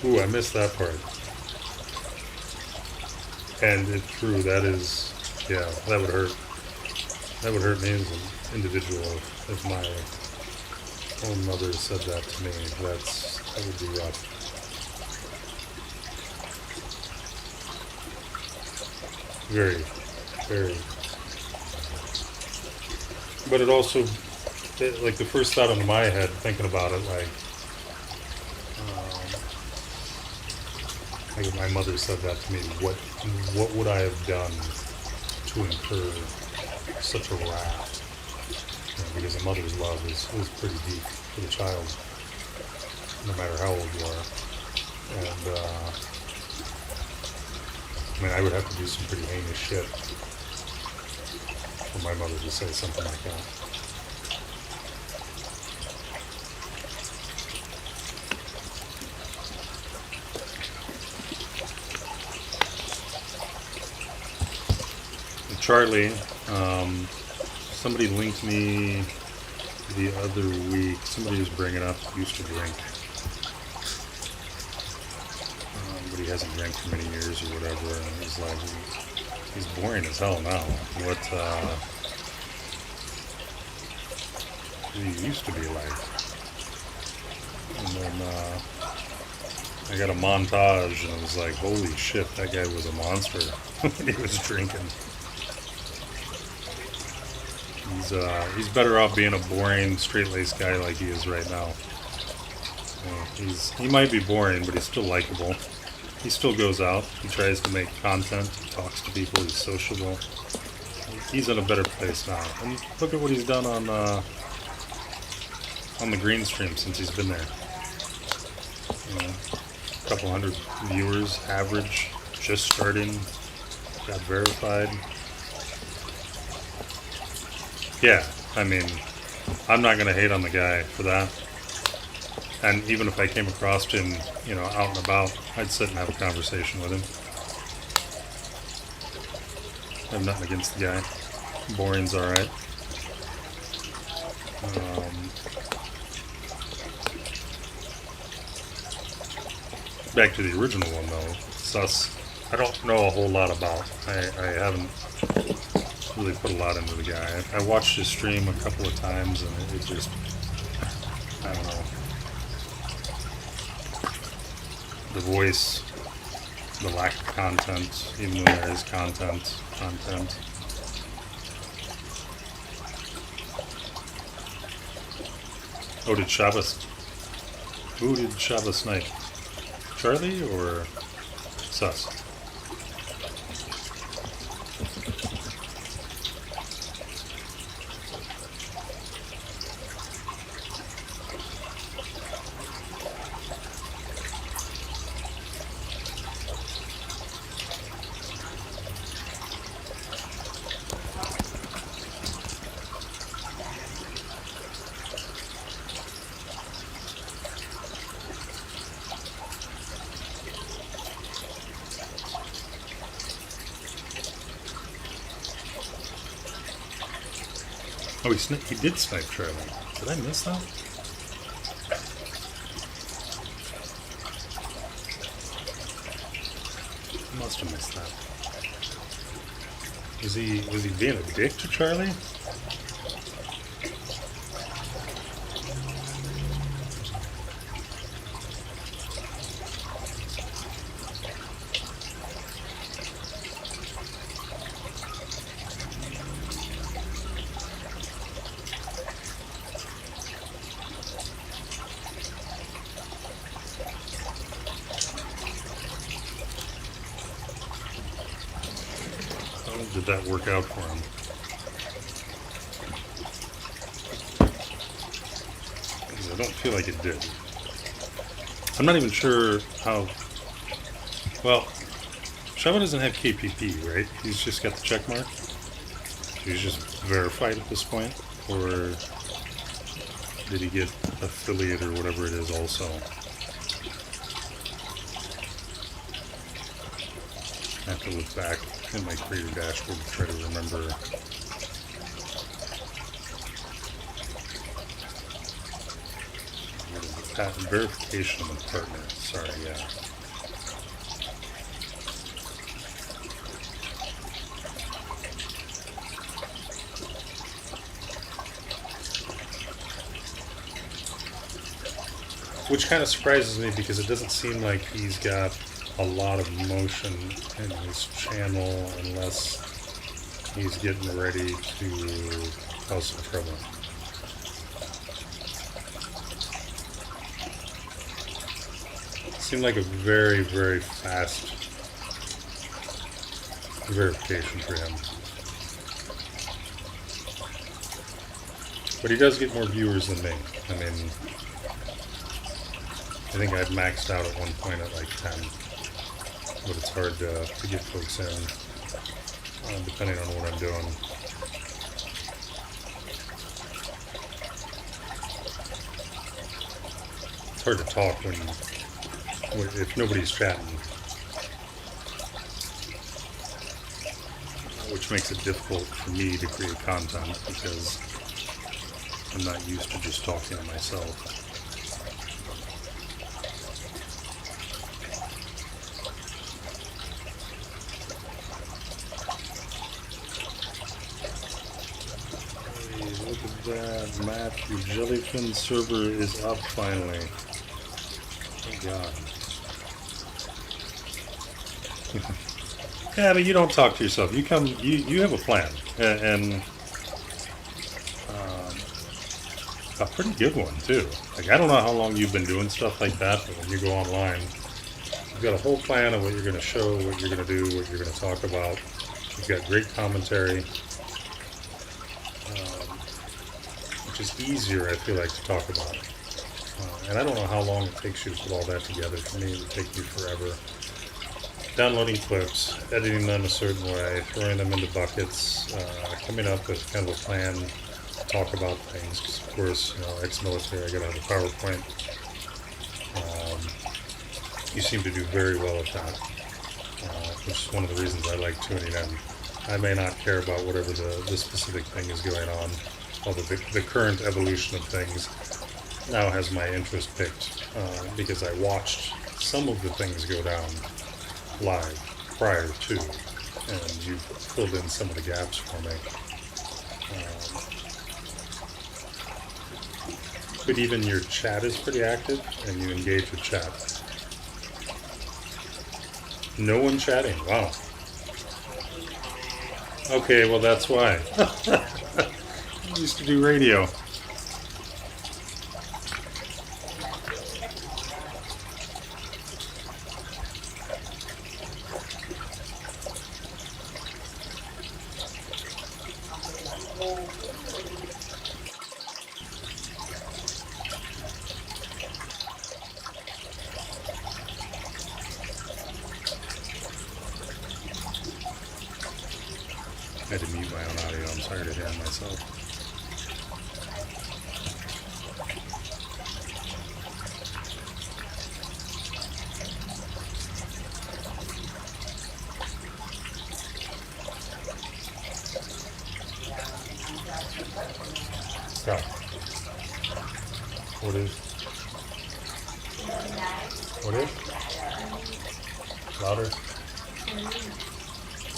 Ooh, I missed that part. And it's true, that is, yeah, that would hurt. That would hurt me as an individual if my own mother said that to me. That would be rough. Very, very. But it also, like the first thought into my head, thinking about it, like my mother said that to me, what would I have done to incur such a wrath? Because a mother's love is pretty deep for the child, no matter how old you are. And I mean, I would have to do some pretty heinous shit for my mother to say something like that. Charlie, somebody linked me the other week. Somebody was bringing up used to drink, but he hasn't drank for many years or whatever. And he's like, he's boring as hell now. What he used to be like. And then I got a montage, and I was like, holy shit, that guy was a monster when he was drinking. He's better off being a boring, straight-laced guy like he is right now. He might be boring, but he's still likable. He still goes out. He tries to make content. He talks to people. He's sociable. He's in a better place now. And look at what he's done on the green stream since he's been there. A couple hundred viewers average, just starting, got verified. Yeah, I mean, I'm not going to hate on the guy for that. And even if I came across him, out and about, I'd sit and have a conversation with him. I have nothing against the guy. Boring's alright. Back to the original one, though. Sus, I don't know a whole lot about. I haven't really put a lot into the guy. I watched his stream a couple of times, and it just, I don't know. The voice, the lack of content, even when there is content. Oh, who did Shabbos snipe? Charlie or Sus? Oh, he did snipe Charlie. Did I miss that? I must have missed that. Was he being a dick to Charlie? Did that work out for him? I don't feel like it did. I'm not even sure how. Well, Shava doesn't have KPP, right? He's just got the check mark. He's just verified at this point, or did he get affiliate or whatever it is also? I have to look back in my creator dashboard to try to remember. What is it? Patent verification of a partner. Sorry, yeah. Which kind of surprises me because it doesn't seem like he's got a lot of motion in his channel unless he's getting ready to cause some trouble. Seemed like a very, very fast verification for him. But he does get more viewers than me. I mean, I think I'd maxed out at one point at like 10, but it's hard to get folks in, depending on what I'm doing. It's hard to talk if nobody's chatting, which makes it difficult for me to create content because I'm not used to just talking to myself. Look at that, Matthew. Jellyfin server is up finally. Oh god. Yeah, but you don't talk to yourself. You have a plan, and a pretty good one too. Like, I don't know how long you've been doing stuff like that, but when you go online, you've got a whole plan of what you're going to show, what you're going to do, what you're going to talk about. You've got great commentary. Which is easier, I feel like, to talk about. And I don't know how long it takes you to put all that together. For me, it would take me forever. Downloading clips, editing them a certain way, throwing them into buckets, coming up with kind of a plan to talk about things. Because, of course, ex-military, I gotta have a PowerPoint. You seem to do very well at that, which is one of the reasons I like tuning in. I may not care about whatever the specific thing is going on, although the current evolution of things now has my interest picked because I watched some of the things go down live prior to, and you've filled in some of the gaps for me. But even your chat is pretty active, and you engage with chat. No one chatting, wow. Okay, well that's why. I used to do radio. I had to mute my own audio. I'm sorry to hear myself. Go. What is? What is? Louder.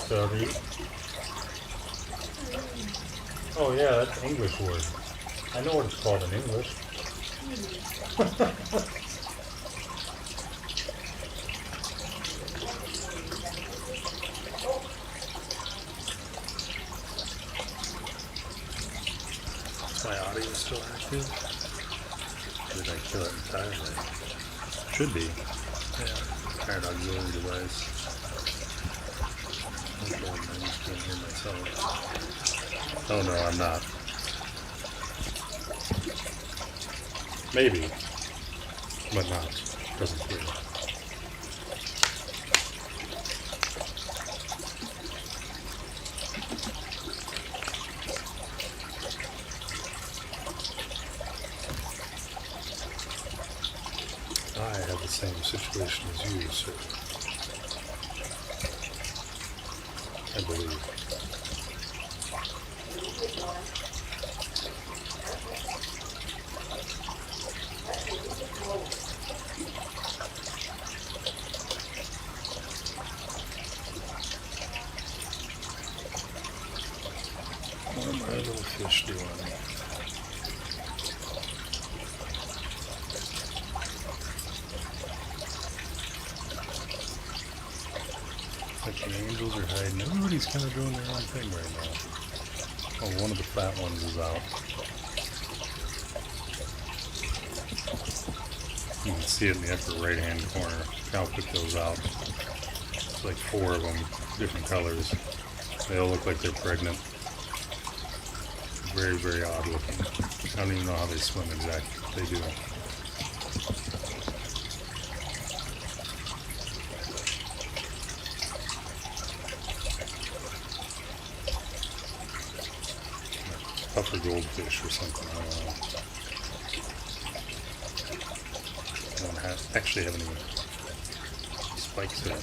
Sorry. Oh yeah, that's an English word. I know what it's called in English. Is my audio still active? Or did I kill it entirely? Should be. Yeah. Tired auxiliary device. Okay, I just can't hear myself. Oh no, I'm not. Maybe, but not presently. I have the same situation as you, sir. I believe. What are my little fish doing? Like the angels are hiding. Everybody's kind of doing their own thing right now. Oh, one of the fat ones is out. You can see it in the upper right hand corner. Cow picked those out. It's like 4 of them, different colors. They all look like they're pregnant. Very, very odd looking. I don't even know how they swim exactly, but they do. Puffer goldfish or something. I don't actually have any spikes in there.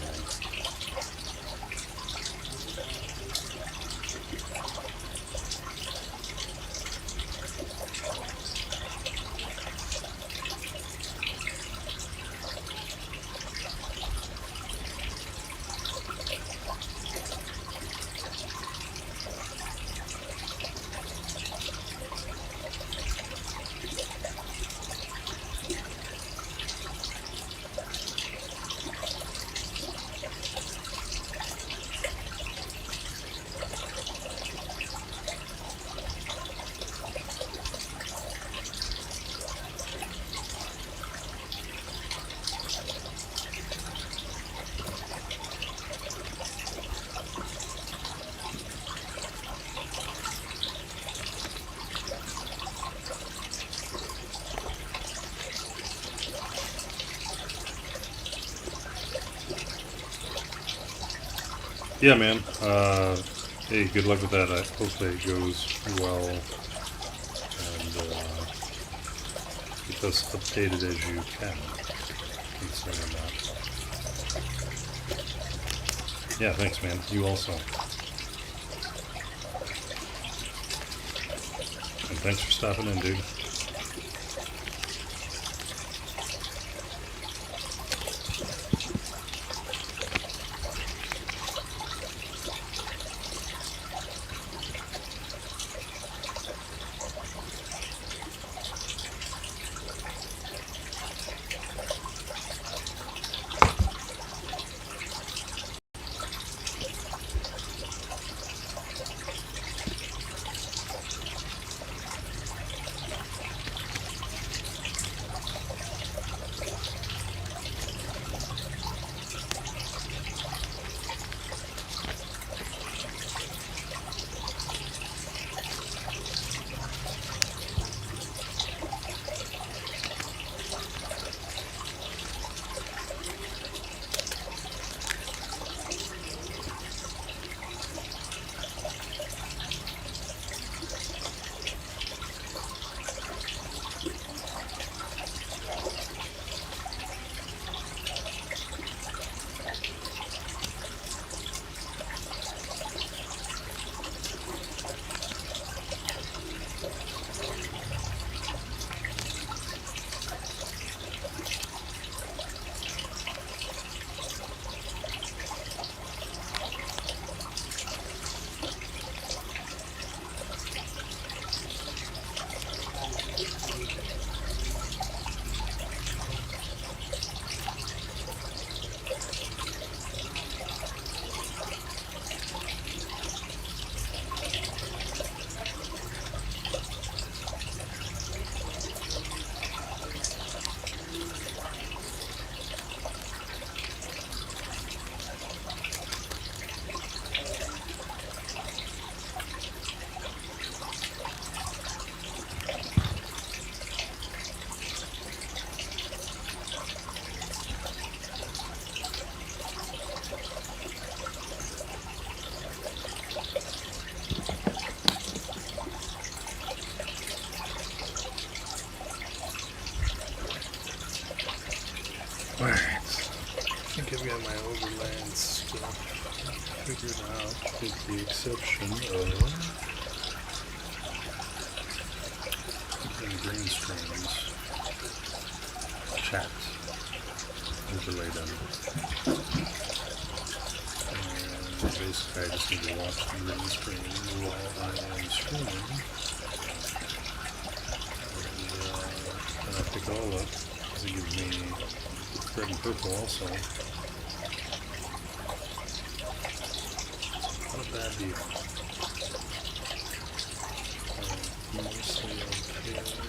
Yeah, man. Hey, good luck with that. Hopefully it goes well and keep us updated as you can concerning that. Yeah, thanks, man. You also. And thanks for stopping in, dude. advanced stuff figured out, with the exception of in green screens, chat overlay them. And basically I just need to watch the green screen while I am streaming. And I pick it all up because it gives me red and purple also. Not a bad deal. Mostly okay.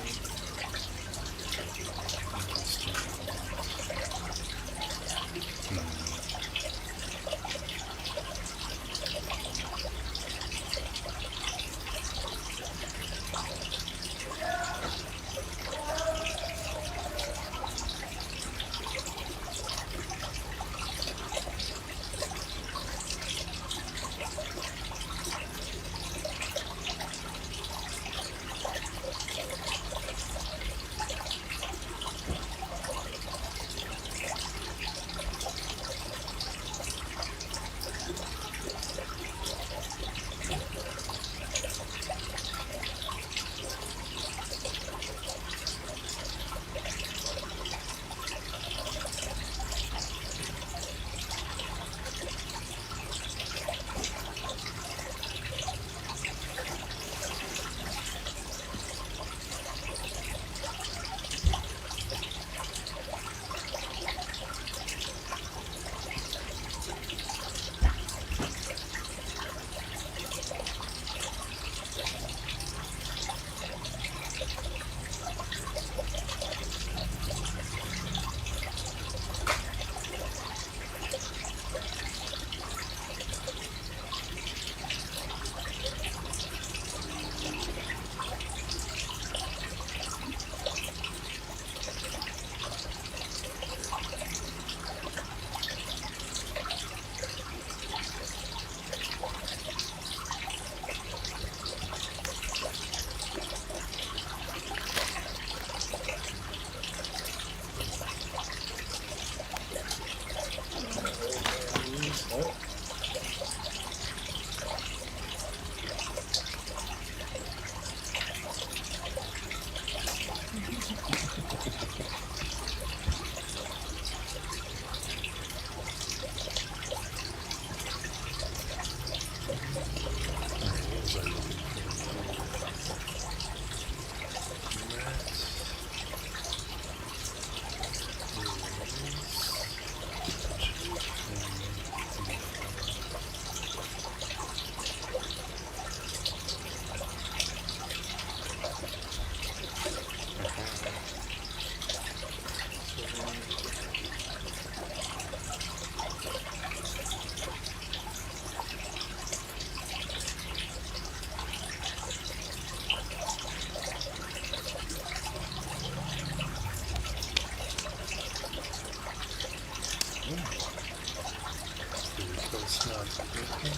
It's not working.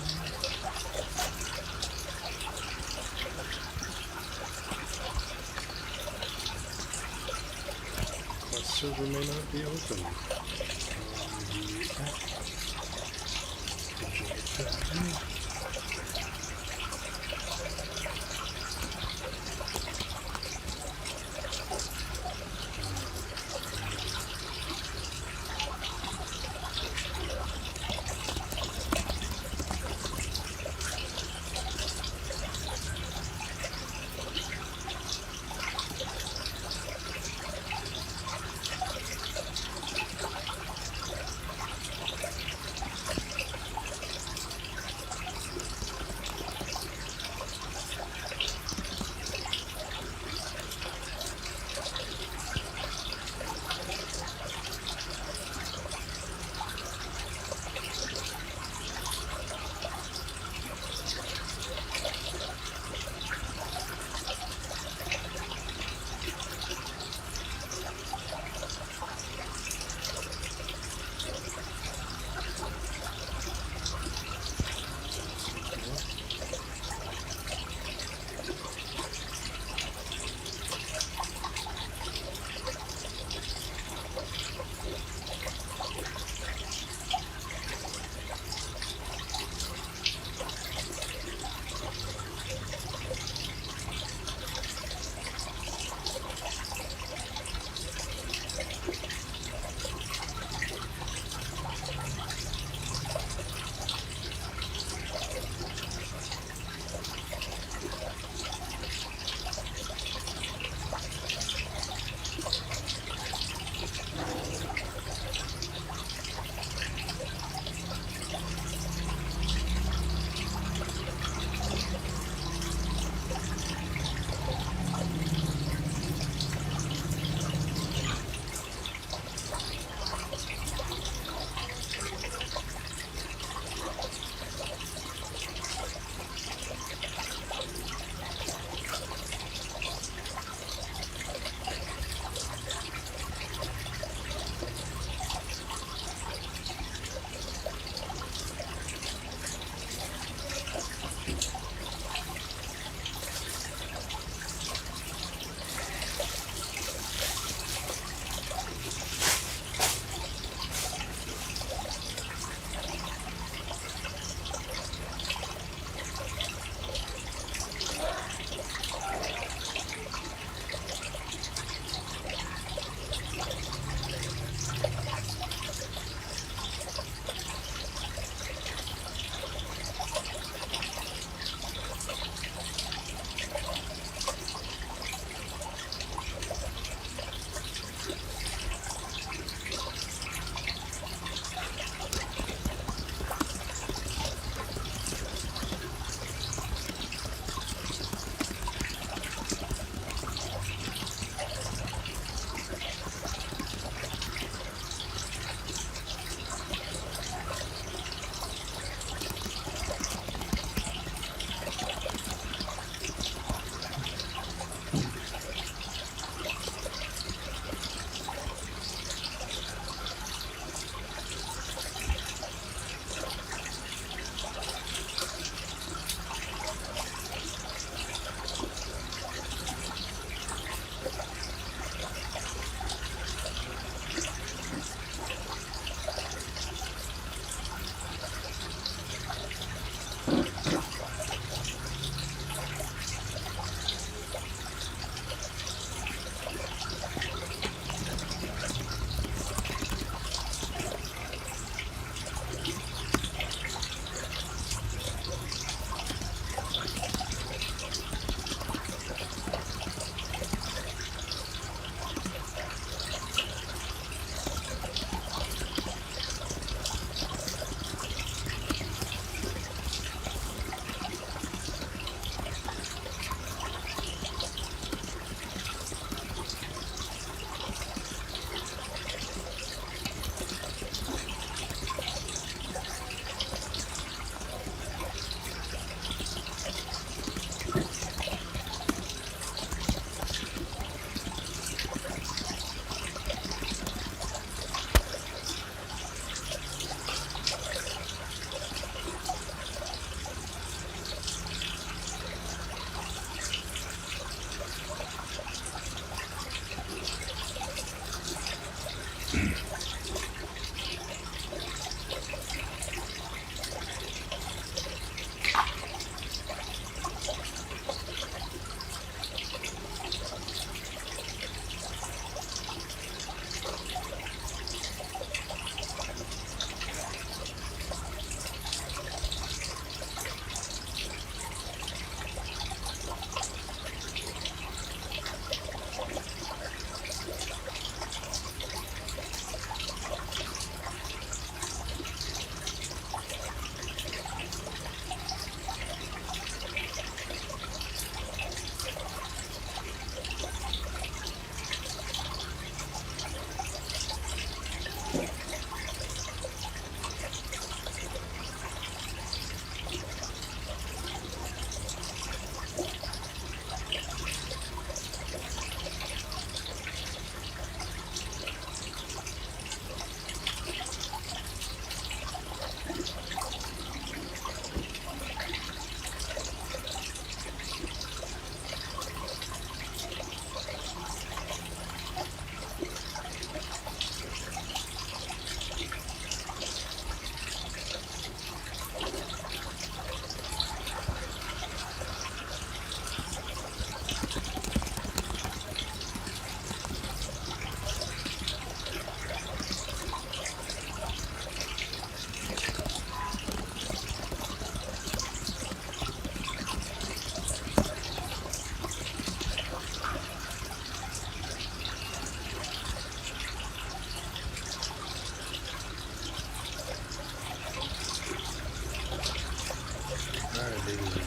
That server may not be open.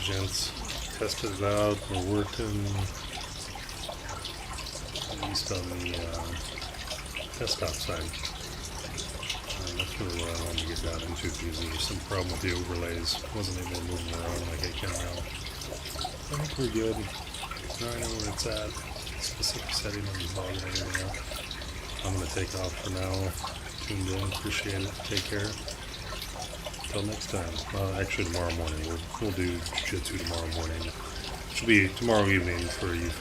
gents. Tested it out. We're working at least on the desktop side. That's really what I wanted to get down into because there was some problem with the overlays. Wasn't able to move them around like I can now. I think we're good. Now I know where it's at. Specific setting on the bug and everything else. I'm going to take off for now. Tuned in. Appreciate it. Take care. Until next time. Actually, tomorrow morning. We'll do jiu-jitsu tomorrow morning. It should be tomorrow evening for you